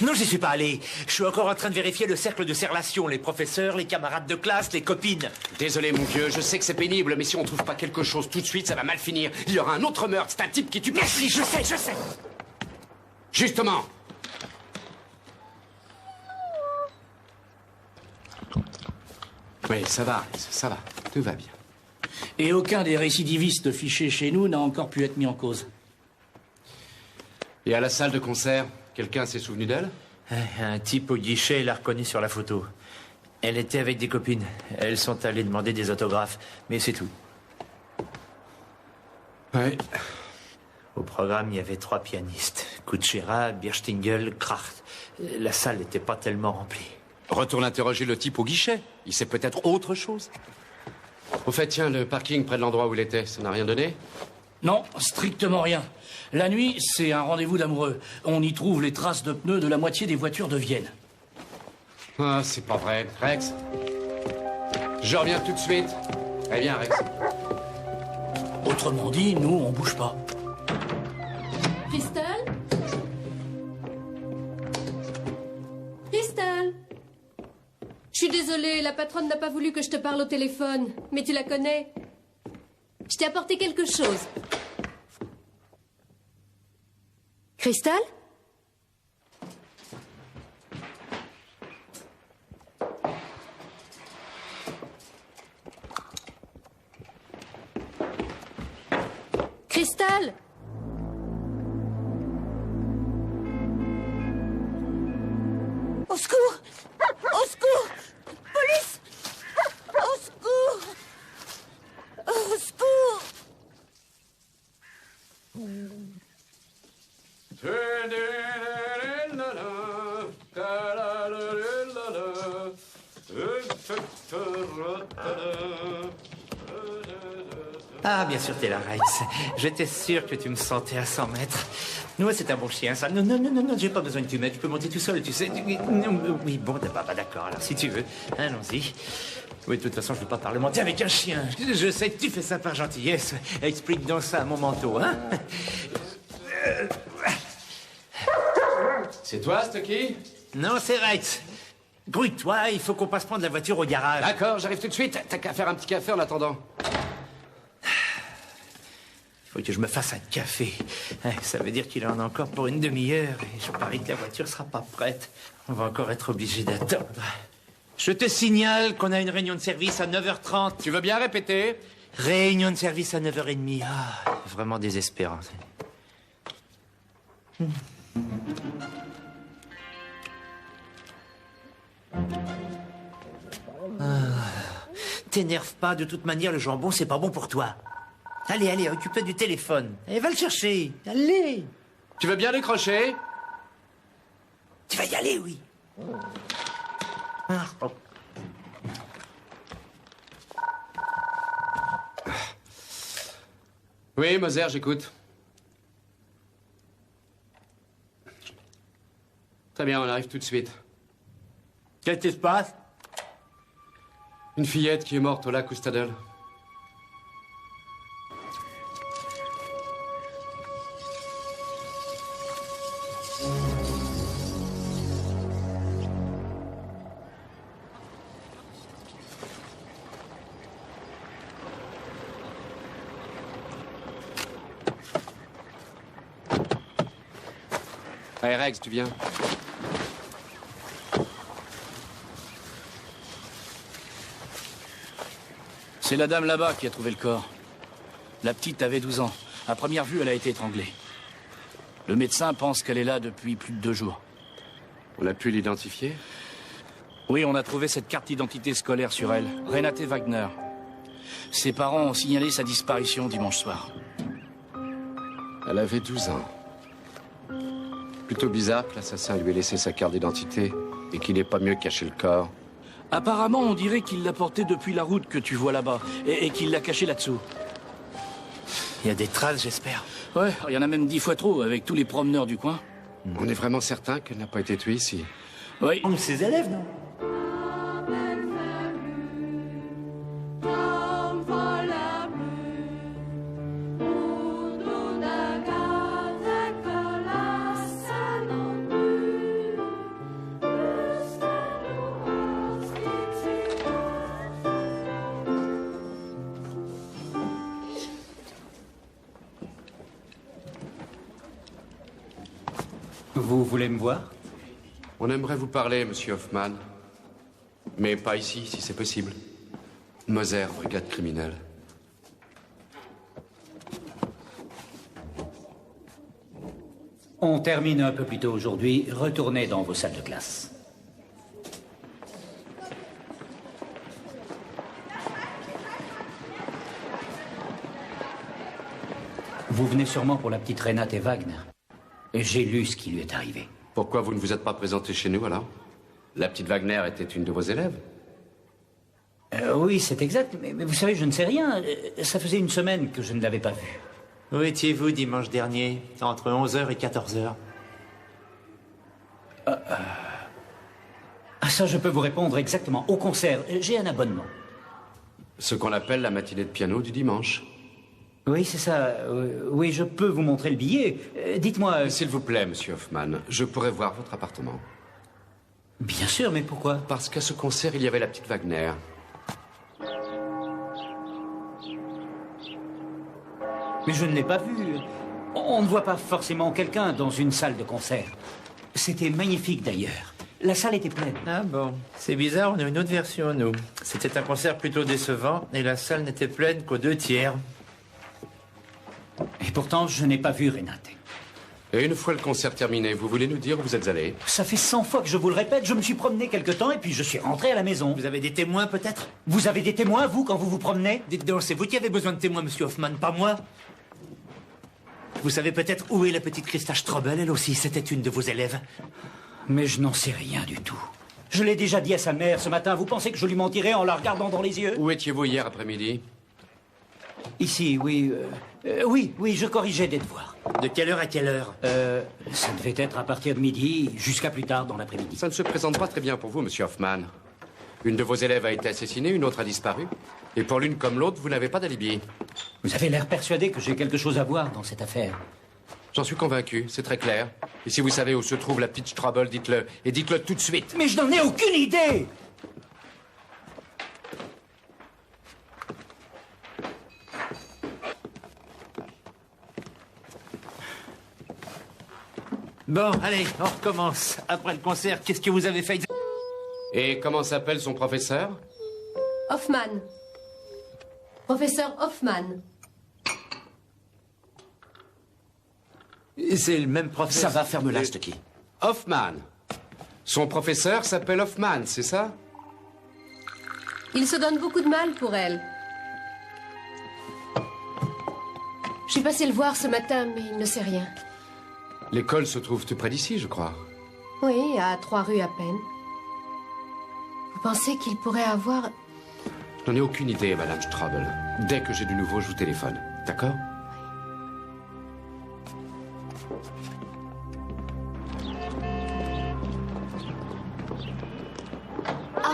Non, j'y suis pas allé. Je suis encore en train de vérifier le cercle de ses relations. Les professeurs, les camarades de classe, les copines. Désolé, mon vieux, je sais que c'est pénible, mais si on trouve pas quelque chose tout de suite, ça va mal finir. Il y aura un autre meurtre, c'est un type qui tue... Merci, je sais. Justement. Oui, ça va, tout va bien. Et aucun des récidivistes fichés chez nous n'a encore pu être mis en cause. Et à la salle de concert, quelqu'un s'est souvenu d'elle? Un type au guichet l'a reconnue sur la photo. Elle était avec des copines. Elles sont allées demander des autographes, mais c'est tout. Oui. Au programme, il y avait 3 pianistes. Kutchera, Bierstingel, Kracht. La salle n'était pas tellement remplie. Retourne interroger le type au guichet. Il sait peut-être autre chose. Au fait, tiens, le parking près de l'endroit où il était, ça n'a rien donné? Non, strictement rien. La nuit, c'est un rendez-vous d'amoureux. On y trouve les traces de pneus de la moitié des voitures de Vienne. Ah, c'est pas vrai. Rex, je reviens tout de suite. Eh bien, Rex. Autrement dit, nous, on bouge pas. Crystal? Crystal? Je suis désolée, la patronne n'a pas voulu que je te parle au téléphone. Mais tu la connais. Je t'ai apporté quelque chose. Crystal? Crystal? Au secours! Au secours! Police! Au secours! Au secours! Ah, bien sûr, t'es là, Rex. J'étais sûr que tu me sentais à 100 mètres. Ouais, c'est un bon chien, ça. Non, j'ai pas besoin que tu m'aides. Tu peux monter tout seul, tu sais. Oui, bon, d'accord. Alors, si tu veux, allons-y. Oui, de toute façon, je ne veux pas parlementer avec un chien. Je sais que tu fais ça par gentillesse. Explique donc ça à mon manteau, hein. C'est toi, Stucky? Non, c'est Rex. Grouille-toi, il faut qu'on passe prendre la voiture au garage. D'accord, j'arrive tout de suite. T'as qu'à faire un petit café en attendant. Il faut que je me fasse un café. Ça veut dire qu'il en a encore pour une demi-heure. Et je parie que la voiture sera pas prête. On va encore être obligé d'attendre. Je te signale qu'on a une réunion de service à 9h30. Tu veux bien répéter? Réunion de service à 9h30. Ah, vraiment désespérant. T'énerve pas, de toute manière, le jambon, c'est pas bon pour toi. Allez, occupe-toi du téléphone. Et va le chercher. Allez. Tu veux bien décrocher? Tu vas y aller, oui. Oui, Moser, j'écoute. Très bien, on arrive tout de suite. Qu'est-ce qui se passe? Une fillette qui est morte au lac Oustadel. Allez, Rex, tu viens? C'est la dame là-bas qui a trouvé le corps. La petite avait 12 ans. À première vue, elle a été étranglée. Le médecin pense qu'elle est là depuis plus de 2 jours. On a pu l'identifier? Oui, on a trouvé cette carte d'identité scolaire sur elle. Renate Wagner. Ses parents ont signalé sa disparition dimanche soir. Elle avait 12 ans. Plutôt bizarre que l'assassin lui ait laissé sa carte d'identité et qu'il n'ait pas mieux caché le corps. Apparemment, on dirait qu'il l'a portée depuis la route que tu vois là-bas et qu'il l'a cachée là-dessous. Il y a des traces, j'espère. Ouais, il y en a même 10 fois trop avec tous les promeneurs du coin. On est vraiment certain qu'elle n'a pas été tuée ici? Oui. Ses élèves, non? Vous voulez me voir? On aimerait vous parler, monsieur Hoffman. Mais pas ici, si c'est possible. Moser, brigade criminelle. On termine un peu plus tôt aujourd'hui. Retournez dans vos salles de classe. Vous venez sûrement pour la petite Renate Wagner. Et j'ai lu ce qui lui est arrivé. Pourquoi vous ne vous êtes pas présenté chez nous, alors? La petite Wagner était une de vos élèves? Oui, c'est exact. Mais vous savez, je ne sais rien. Ça faisait une semaine que je ne l'avais pas vue. Où étiez-vous dimanche dernier, entre 11h et 14h? Ah, ça, je peux vous répondre exactement. Au concert, j'ai un abonnement. Ce qu'on appelle la matinée de piano du dimanche. Oui, c'est ça. Oui, je peux vous montrer le billet. Dites-moi... S'il vous plaît, monsieur Hoffman, je pourrais voir votre appartement. Bien sûr, mais pourquoi? Parce qu'à ce concert, il y avait la petite Wagner. Mais je ne l'ai pas vue. On ne voit pas forcément quelqu'un dans une salle de concert. C'était magnifique, d'ailleurs. La salle était pleine. Ah bon, c'est bizarre, on a une autre version, nous. C'était un concert plutôt décevant, et la salle n'était pleine qu'aux 2/3. Et pourtant, je n'ai pas vu Renate. Et une fois le concert terminé, vous voulez nous dire où vous êtes allé? Ça fait 100 fois que je vous le répète, je me suis promené quelque temps et puis je suis rentré à la maison. Vous avez des témoins, peut-être? Vous avez des témoins, vous, quand vous vous promenez? Dites donc, c'est vous qui avez besoin de témoins, monsieur Hoffman, pas moi. Vous savez peut-être où est la petite Christa Strobel, elle aussi, c'était une de vos élèves. Mais je n'en sais rien du tout. Je l'ai déjà dit à sa mère ce matin, vous pensez que je lui mentirais en la regardant dans les yeux? Où étiez-vous hier après-midi? Ici, oui. Oui, je corrigeais des devoirs. De quelle heure à quelle heure? Ça devait être à partir de midi jusqu'à plus tard dans l'après-midi. Ça ne se présente pas très bien pour vous, monsieur Hoffman. Une de vos élèves a été assassinée, une autre a disparu. Et pour l'une comme l'autre, vous n'avez pas d'alibi. Vous avez l'air persuadé que j'ai quelque chose à voir dans cette affaire. J'en suis convaincu, c'est très clair. Et si vous savez où se trouve la petite Strobel, dites-le. Et dites-le tout de suite. Mais je n'en ai aucune idée! Bon, allez, on recommence. Après le concert, qu'est-ce que vous avez fait? Et comment s'appelle son professeur? Hoffman. Professeur Hoffman. C'est le même professeur. Ça va, ferme-la, Stucky. Hoffman. Son professeur s'appelle Hoffman, c'est ça? Il se donne beaucoup de mal pour elle. J'ai passé le voir ce matin, mais il ne sait rien. L'école se trouve tout près d'ici, je crois. Oui, à 3 rues à peine. Vous pensez qu'il pourrait avoir... Je n'en ai aucune idée, Madame Strobel. Dès que j'ai du nouveau, je vous téléphone. D'accord?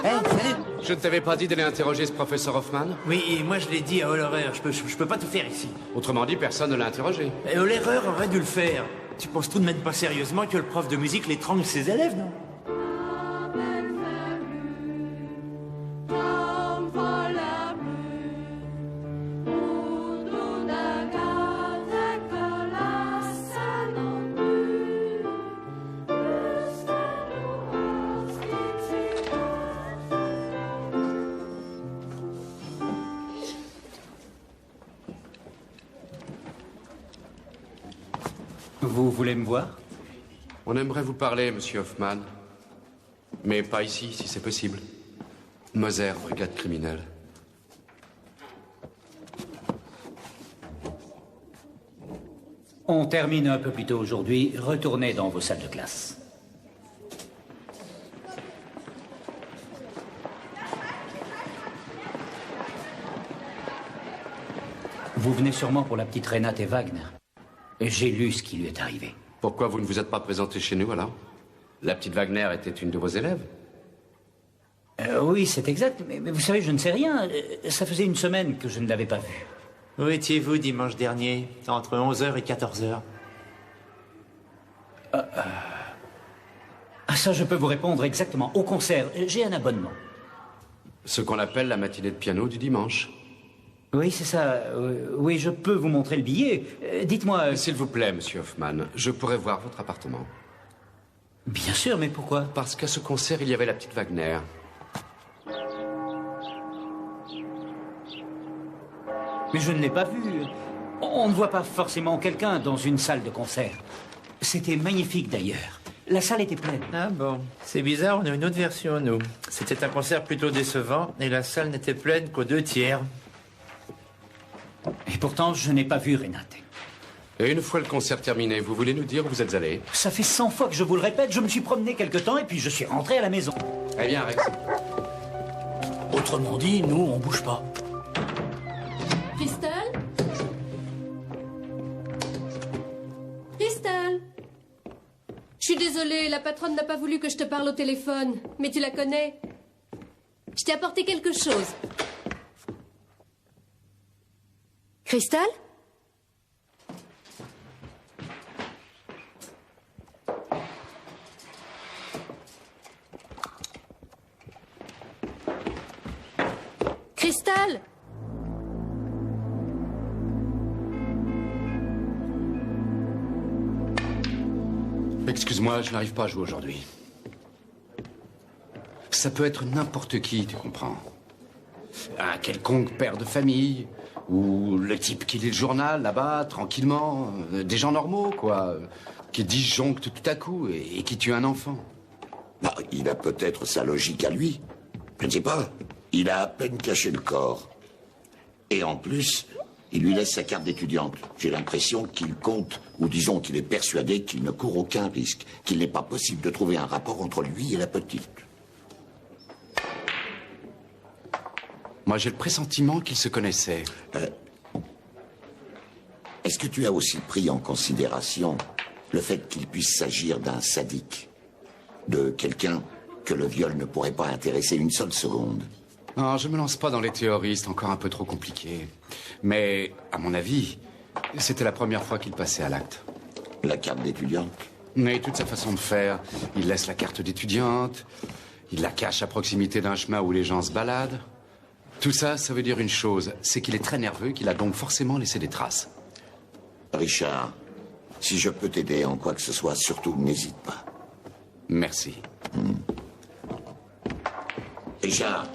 Salut. Je ne t'avais pas dit d'aller interroger ce professeur Hoffman? Oui, et moi je l'ai dit à l'horaire, je peux pas tout faire ici. Autrement dit, personne ne l'a interrogé. L'erreur aurait dû le faire. Tu penses tout de même pas sérieusement que le prof de musique l'étrangle ses élèves, non? Vous voulez me voir? On aimerait vous parler, monsieur Hoffman. Mais pas ici, si c'est possible. Moser, brigade criminelle. On termine un peu plus tôt aujourd'hui. Retournez dans vos salles de classe. Vous venez sûrement pour la petite Renate et Wagner. Et j'ai lu ce qui lui est arrivé. Pourquoi vous ne vous êtes pas présenté chez nous, alors? La petite Wagner était une de vos élèves? Oui, c'est exact. Mais vous savez, je ne sais rien. Ça faisait une semaine que je ne l'avais pas vue. Où étiez-vous dimanche dernier, entre 11h et 14h? Ah, ça, je peux vous répondre exactement. Au concert, j'ai un abonnement. Ce qu'on appelle la matinée de piano du dimanche. Oui, c'est ça. Oui, je peux vous montrer le billet. Dites-moi... S'il vous plaît, monsieur Hoffman, je pourrais voir votre appartement. Bien sûr, mais pourquoi? Parce qu'à ce concert, il y avait la petite Wagner. Mais je ne l'ai pas vue. On ne voit pas forcément quelqu'un dans une salle de concert. C'était magnifique, d'ailleurs. La salle était pleine. Ah bon, c'est bizarre, on a une autre version, nous. C'était un concert plutôt décevant, et la salle n'était pleine qu'aux 2/3. Et pourtant, je n'ai pas vu Renate. Et une fois le concert terminé, vous voulez nous dire où vous êtes allé? Ça fait 100 fois que je vous le répète, je me suis promené quelque temps et puis je suis rentré à la maison. Eh bien, Rex. Autrement dit, nous, on bouge pas. Crystal? Crystal? Je suis désolée, la patronne n'a pas voulu que je te parle au téléphone. Mais tu la connais. Je t'ai apporté quelque chose. Crystal? Crystal? Excuse-moi, je n'arrive pas à jouer aujourd'hui. Ça peut être n'importe qui, tu comprends. Un quelconque père de famille, ou le type qui lit le journal là-bas, tranquillement. Des gens normaux, quoi. Qui disjonctent tout à coup et qui tuent un enfant. Bah, il a peut-être sa logique à lui. Je ne sais pas. Il a à peine caché le corps. Et en plus, il lui laisse sa carte d'étudiante. J'ai l'impression qu'il compte, ou disons qu'il est persuadé qu'il ne court aucun risque, qu'il n'est pas possible de trouver un rapport entre lui et la petite. Moi, j'ai le pressentiment qu'ils se connaissaient. Est-ce que tu as aussi pris en considération le fait qu'il puisse s'agir d'un sadique? De quelqu'un que le viol ne pourrait pas intéresser une seule seconde? Non, je me lance pas dans les théories, c'est encore un peu trop compliqué. Mais, à mon avis, c'était la première fois qu'il passait à l'acte. La carte d'étudiante? Mais toute sa façon de faire, il laisse la carte d'étudiante, il la cache à proximité d'un chemin où les gens se baladent. Tout ça, ça veut dire une chose, c'est qu'il est très nerveux, qu'il a donc forcément laissé des traces. Richard, si je peux t'aider en quoi que ce soit, surtout n'hésite pas. Merci. Richard,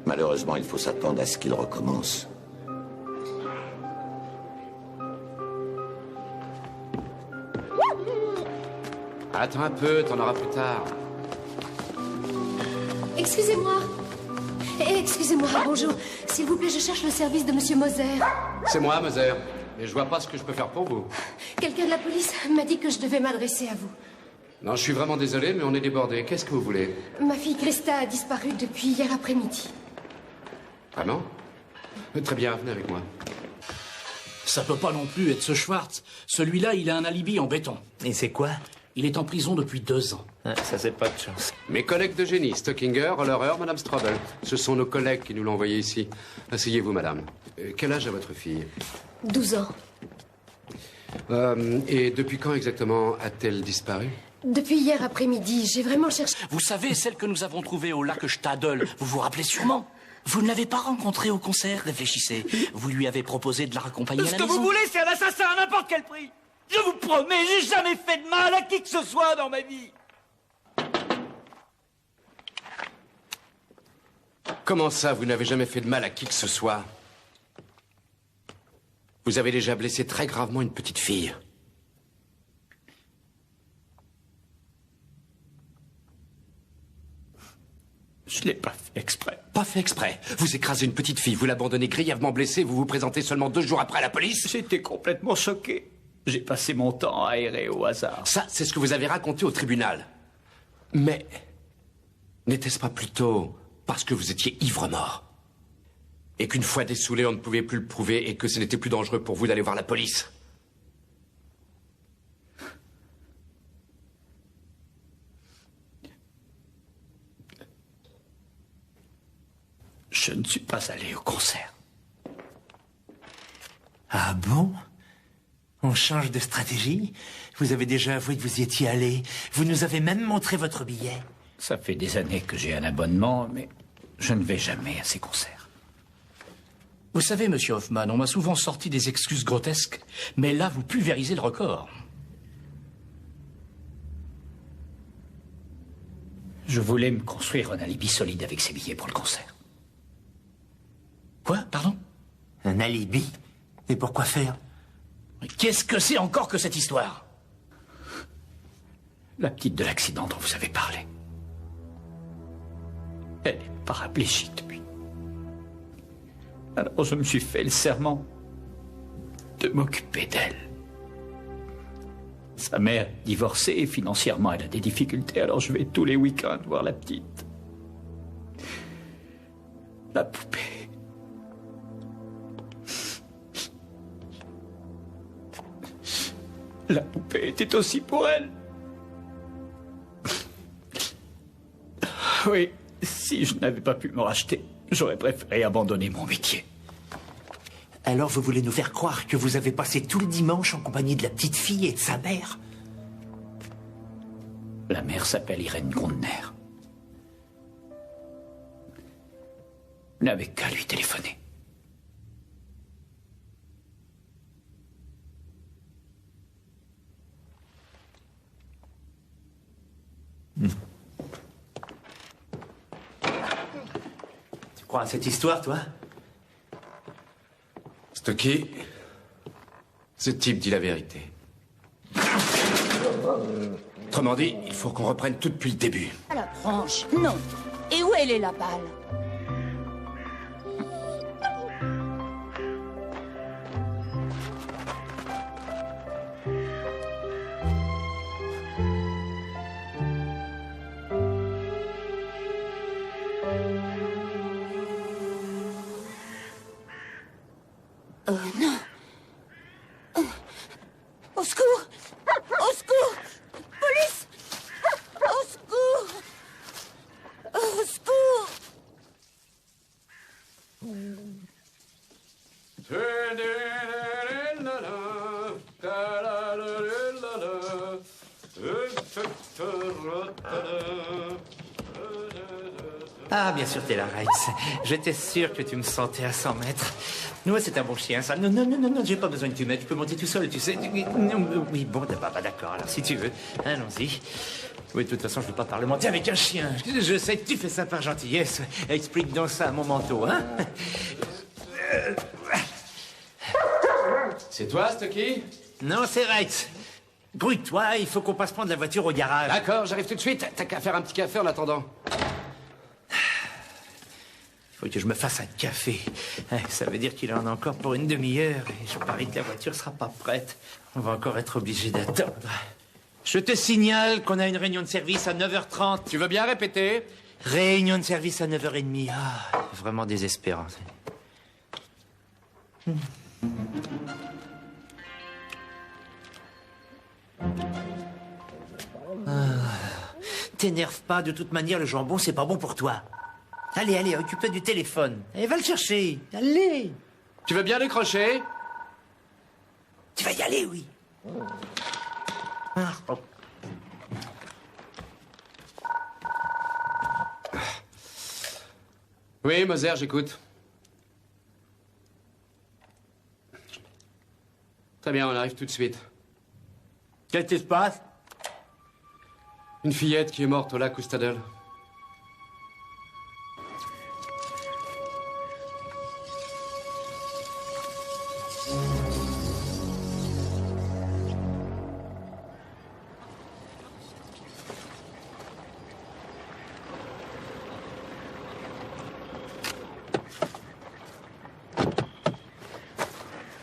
malheureusement, il faut s'attendre à ce qu'il recommence. Attends un peu, t'en auras plus tard. Excusez-moi. Excusez-moi, bonjour. S'il vous plaît, je cherche le service de Monsieur Moser. C'est moi, Moser. Et je vois pas ce que je peux faire pour vous. Quelqu'un de la police m'a dit que je devais m'adresser à vous. Non, je suis vraiment désolé, mais on est débordé. Qu'est-ce que vous voulez? Ma fille Christa a disparu depuis hier après-midi. Vraiment? Très bien, venez avec moi. Ça peut pas non plus être ce Schwartz. Celui-là, il a un alibi en béton. Et c'est quoi? Il est en prison depuis 2 ans. Ah, ça, c'est pas de chance. Mes collègues de génie, Stockinger, Hollerer, Madame Strobel. Ce sont nos collègues qui nous l'ont envoyé ici. Asseyez-vous, madame. Quel âge a votre fille? 12 ans. Et depuis quand exactement a-t-elle disparu? Depuis hier après-midi, j'ai vraiment cherché... Vous savez, celle que nous avons trouvée au lac Stadel, vous vous rappelez sûrement? Vous ne l'avez pas rencontrée au concert, réfléchissez. Vous lui avez proposé de la raccompagner à la maison. Ce que vous voulez, c'est un assassin à n'importe quel prix. Je vous promets, j'ai jamais fait de mal à qui que ce soit dans ma vie. Comment ça, vous n'avez jamais fait de mal à qui que ce soit? Vous avez déjà blessé très gravement une petite fille. Je l'ai pas fait exprès. Pas fait exprès. Vous écrasez une petite fille, vous l'abandonnez grièvement blessée, vous vous présentez seulement 2 jours après à la police. J'étais complètement choqué. J'ai passé mon temps à errer au hasard. Ça, c'est ce que vous avez raconté au tribunal. Mais n'était-ce pas plutôt parce que vous étiez ivre-mort? Et qu'une fois dessoulé, on ne pouvait plus le prouver et que ce n'était plus dangereux pour vous d'aller voir la police? Je ne suis pas allé au concert. Ah bon? On change de stratégie? Vous avez déjà avoué que vous y étiez allé. Vous nous avez même montré votre billet. Ça fait des années que j'ai un abonnement, mais je ne vais jamais à ces concerts. Vous savez, monsieur Hoffman, on m'a souvent sorti des excuses grotesques, mais là, vous pulvérisez le record. Je voulais me construire un alibi solide avec ces billets pour le concert. Quoi? Pardon? Un alibi? Et pourquoi faire? Qu'est-ce que c'est encore que cette histoire? La petite de l'accident dont vous avez parlé. Elle est paraplégique depuis. Alors je me suis fait le serment de m'occuper d'elle. Sa mère est divorcée et financièrement elle a des difficultés, alors je vais tous les week-ends voir la petite. La poupée. La poupée était aussi pour elle. Oui, si je n'avais pas pu me racheter, j'aurais préféré abandonner mon métier. Alors vous voulez nous faire croire que vous avez passé tout le dimanche en compagnie de la petite fille et de sa mère? La mère s'appelle Irène Grundner. Vous n'avez qu'à lui téléphoner. Tu crois à cette histoire, toi? Stocky, ce type dit la vérité. Autrement dit, il faut qu'on reprenne tout depuis le début. À la branche, non. Et où elle est la balle? Oh non. Au secours! Au secours! Police! Au secours! Au secours! Ah, bien sûr, t'es là, Reitz. J'étais sûr que tu me sentais à 100 mètres. Ouais, c'est un bon chien, ça. Non, non, non, non, non, j'ai pas besoin que tu m'aides. Tu peux monter tout seul, tu sais. Oui, bon, d'accord. Alors, si tu veux, allons-y. Oui, de toute façon, je ne veux pas parlementer avec un chien. Je sais que tu fais ça par gentillesse. Explique donc ça à mon manteau, hein. C'est toi, Stocky? Non, c'est Reitz. Grouille-toi, il faut qu'on passe prendre la voiture au garage. D'accord, j'arrive tout de suite. T'as qu'à faire un petit café en attendant. Il faut que je me fasse un café. Ça veut dire qu'il en a encore pour une demi-heure. Et je parie que la voiture sera pas prête. On va encore être obligé d'attendre. Je te signale qu'on a une réunion de service à 9h30. Tu veux bien répéter? Réunion de service à 9h30. Ah, vraiment désespérant. T'énerve pas, de toute manière, le jambon, c'est pas bon pour toi. Allez, occupe-toi du téléphone. Et va le chercher. Allez. Tu veux bien décrocher? Tu vas y aller, oui. Ah, oh. Oui, Moser, j'écoute. Très bien, on arrive tout de suite. Qu'est-ce qui se passe? Une fillette qui est morte au lac Oustadel.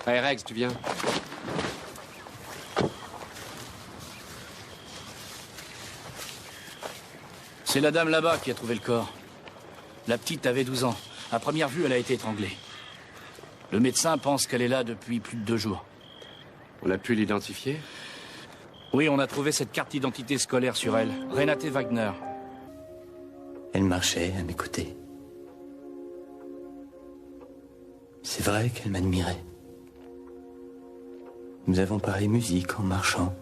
Hey Rex, tu viens? C'est la dame là-bas qui a trouvé le corps. La petite avait 12 ans. À première vue, elle a été étranglée. Le médecin pense qu'elle est là depuis plus de 2 jours. On a pu l'identifier? Oui, on a trouvé cette carte d'identité scolaire sur elle. Renate Wagner. Elle marchait à mes côtés. C'est vrai qu'elle m'admirait. Nous avons parlé musique en marchant.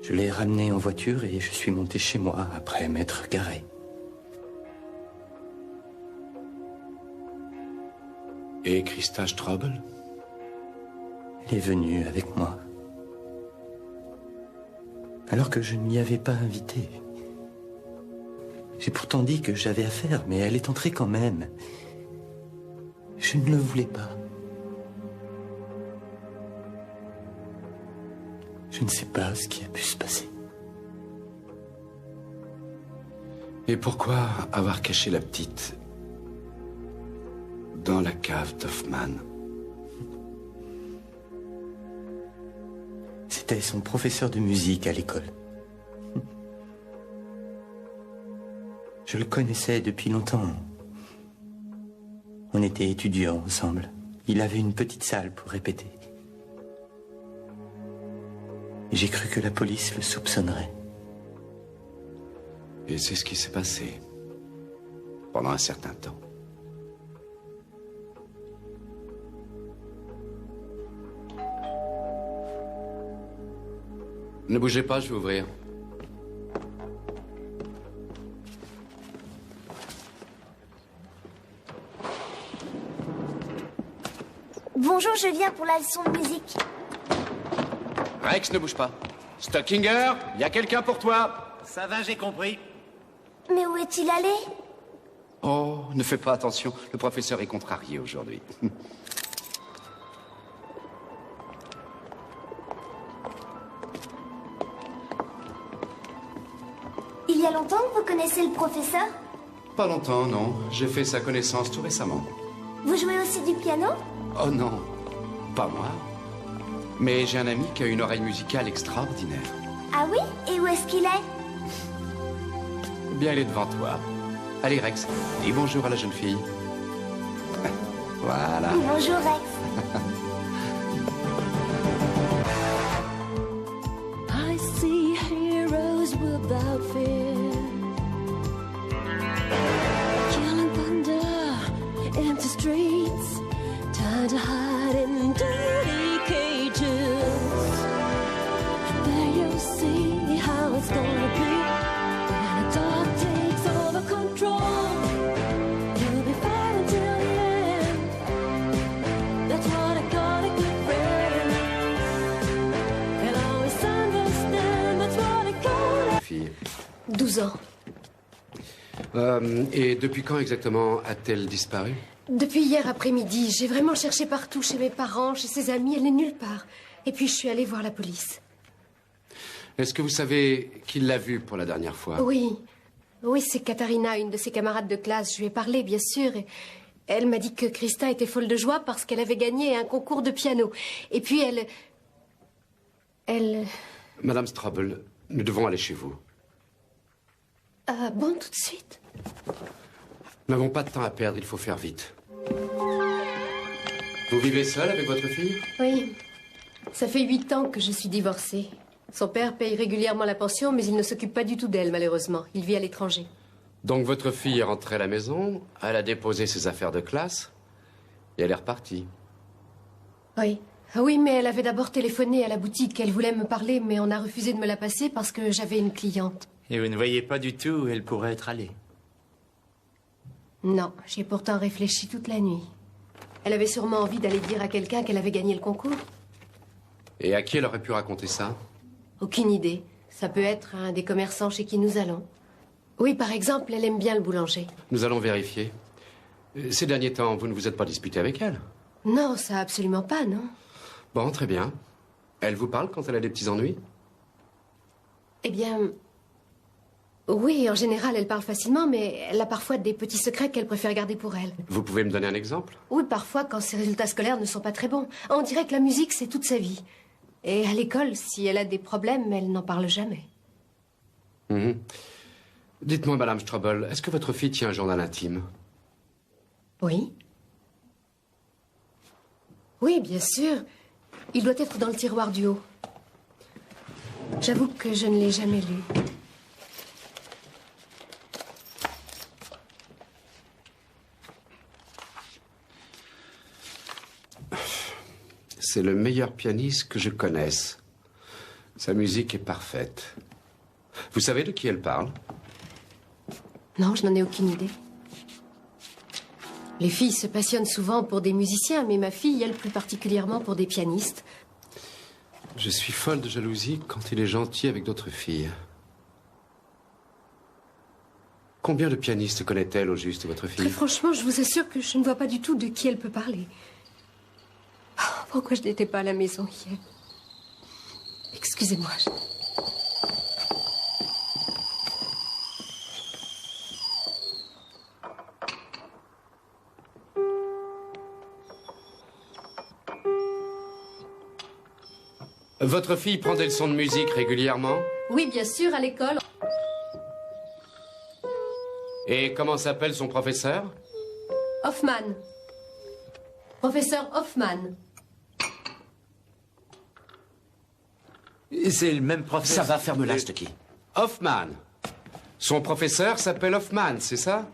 Je l'ai ramenée en voiture et je suis monté chez moi après m'être garé. Et Christa Strobel? Elle est venue avec moi. Alors que je ne m'y avais pas invité. J'ai pourtant dit que j'avais affaire, mais elle est entrée quand même. Je ne le voulais pas. Je ne sais pas ce qui a pu se passer. Et pourquoi avoir caché la petite dans la cave d'Hoffman? C'était son professeur de musique à l'école. Je le connaissais depuis longtemps. On était étudiants ensemble. Il avait une petite salle pour répéter. J'ai cru que la police le soupçonnerait. Et c'est ce qui s'est passé pendant un certain temps. Ne bougez pas, je vais ouvrir. Bonjour, je viens pour la leçon de musique. Rex, ne bouge pas. Stockinger, il y a quelqu'un pour toi. Ça va, j'ai compris. Mais où est-il allé? Oh, ne fais pas attention. Le professeur est contrarié aujourd'hui. Il y a longtemps que vous connaissez le professeur? Pas longtemps, non. J'ai fait sa connaissance tout récemment. Vous jouez aussi du piano? Oh non, pas moi. Mais j'ai un ami qui a une oreille musicale extraordinaire. Ah oui? Et où est-ce qu'il est? Bien, elle est devant toi. Allez, Rex, dis bonjour à la jeune fille. Voilà. Bonjour, Rex. I see heroes without fear, killing thunder, empty streets, time to hide in dirty cages. There you see how it's gonna be when the dark takes over control. You'll be fighting till the end. That's what I call a good friend. And always understand. That's what I call a Fille. 12 ans. Et depuis quand exactement a-t-elle disparu? Depuis hier après-midi, j'ai vraiment cherché partout, chez mes parents, chez ses amis, elle n'est nulle part. Et puis je suis allée voir la police. Est-ce que vous savez qui l'a vue pour la dernière fois? Oui, oui, c'est Katharina, une de ses camarades de classe. Je lui ai parlé, bien sûr, et elle m'a dit que Christa était folle de joie parce qu'elle avait gagné un concours de piano. Et puis elle... Madame Strobel, nous devons aller chez vous. Ah bon, tout de suite? Nous n'avons pas de temps à perdre, il faut faire vite. Vous vivez seule avec votre fille? Oui. Ça fait 8 ans que je suis divorcée. Son père paye régulièrement la pension, mais il ne s'occupe pas du tout d'elle, malheureusement. Il vit à l'étranger. Donc votre fille est rentrée à la maison, elle a déposé ses affaires de classe, et elle est repartie. Oui. Ah oui, mais elle avait d'abord téléphoné à la boutique. Elle voulait me parler, mais on a refusé de me la passer parce que j'avais une cliente. Et vous ne voyez pas du tout où elle pourrait être allée? Non, j'ai pourtant réfléchi toute la nuit. Elle avait sûrement envie d'aller dire à quelqu'un qu'elle avait gagné le concours. Et à qui elle aurait pu raconter ça? Aucune idée. Ça peut être un des commerçants chez qui nous allons. Oui, par exemple, elle aime bien le boulanger. Nous allons vérifier. Ces derniers temps, vous ne vous êtes pas disputé avec elle? Non, ça absolument pas, non. Bon, très bien. Elle vous parle quand elle a des petits ennuis? Eh bien... Oui, en général, elle parle facilement, mais elle a parfois des petits secrets qu'elle préfère garder pour elle. Vous pouvez me donner un exemple? Oui, parfois, quand ses résultats scolaires ne sont pas très bons. On dirait que la musique, c'est toute sa vie. Et à l'école, si elle a des problèmes, elle n'en parle jamais. Dites-moi, Madame Strobel, est-ce que votre fille tient un journal intime? Oui. Oui, bien sûr. Il doit être dans le tiroir du haut. J'avoue que je ne l'ai jamais lu. C'est le meilleur pianiste que je connaisse. Sa musique est parfaite. Vous savez de qui elle parle? Non, je n'en ai aucune idée. Les filles se passionnent souvent pour des musiciens, mais ma fille, elle, plus particulièrement pour des pianistes. Je suis folle de jalousie quand il est gentil avec d'autres filles. Combien de pianistes connaît-elle au juste, votre fille? Très franchement, je vous assure que je ne vois pas du tout de qui elle peut parler. Oh, pourquoi je n'étais pas à la maison hier? Excusez-moi. Votre fille prend des leçons de musique régulièrement? Oui, bien sûr, à l'école. Et comment s'appelle son professeur? Hoffman. Professeur Hoffman. C'est le même professeur. Ça va, ferme-la, Stucky. Hoffman. Son professeur s'appelle Hoffman, c'est ça?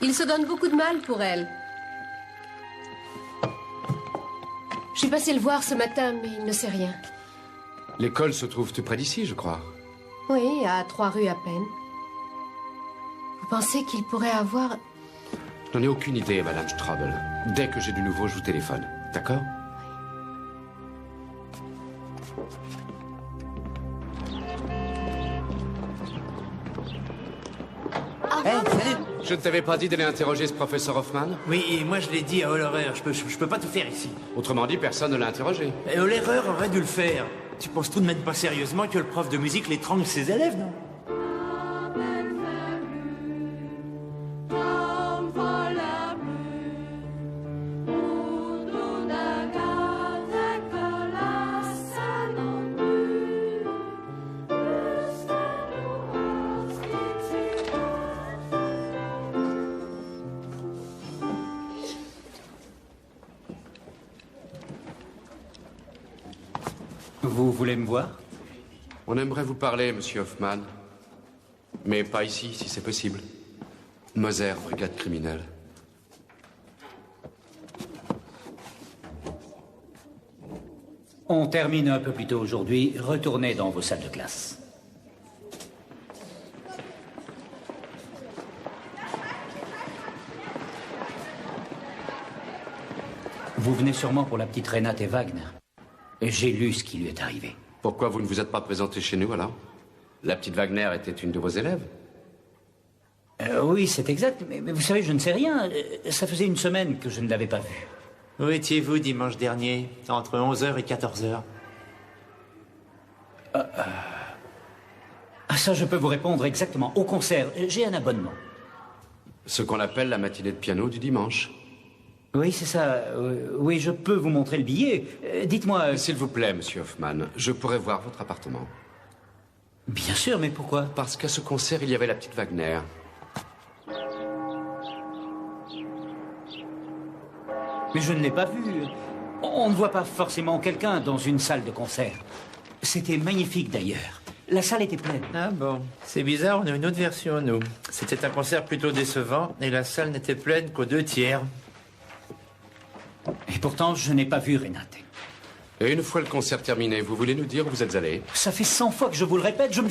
Il se donne beaucoup de mal pour elle. J'ai passé le voir ce matin, mais il ne sait rien. L'école se trouve tout près d'ici, je crois. Oui, à 3 rues à peine. Vous pensez qu'il pourrait avoir... Je n'en ai aucune idée, Madame Strobel. Dès que j'ai du nouveau, je vous téléphone. D'accord? Salut. Je ne t'avais pas dit d'aller interroger ce professeur Hoffman? Oui, et moi je l'ai dit à Hollerer, je peux pas tout faire ici. Autrement dit, personne ne l'a interrogé. Et Hollerer aurait dû le faire. Tu penses tout de même pas sérieusement que le prof de musique l'étrangle ses élèves, non? Vous voulez me voir? On aimerait vous parler, monsieur Hoffman. Mais pas ici, si c'est possible. Moser, brigade criminelle. On termine un peu plus tôt aujourd'hui. Retournez dans vos salles de classe. Vous venez sûrement pour la petite Renate et Wagner. Et j'ai lu ce qui lui est arrivé. Pourquoi vous ne vous êtes pas présenté chez nous, alors? La petite Wagner était une de vos élèves? Oui, c'est exact, mais vous savez, je ne sais rien. Ça faisait une semaine que je ne l'avais pas vue. Où étiez-vous dimanche dernier, entre 11h et 14h? Ça, je peux vous répondre exactement. Au concert, j'ai un abonnement. Ce qu'on appelle la matinée de piano du dimanche. Oui, c'est ça. Oui, je peux vous montrer le billet. Dites-moi... S'il vous plaît, monsieur Hoffman, je pourrais voir votre appartement. Bien sûr, mais pourquoi? Parce qu'à ce concert, il y avait la petite Wagner. Mais je ne l'ai pas vue. On ne voit pas forcément quelqu'un dans une salle de concert. C'était magnifique, d'ailleurs. La salle était pleine. Ah bon, c'est bizarre, on a une autre version, nous. C'était un concert plutôt décevant, et la salle n'était pleine qu'aux 2/3. Et pourtant, je n'ai pas vu Renate. Et une fois le concert terminé, vous voulez nous dire où vous êtes allé? Ça fait 100 fois que je vous le répète, je me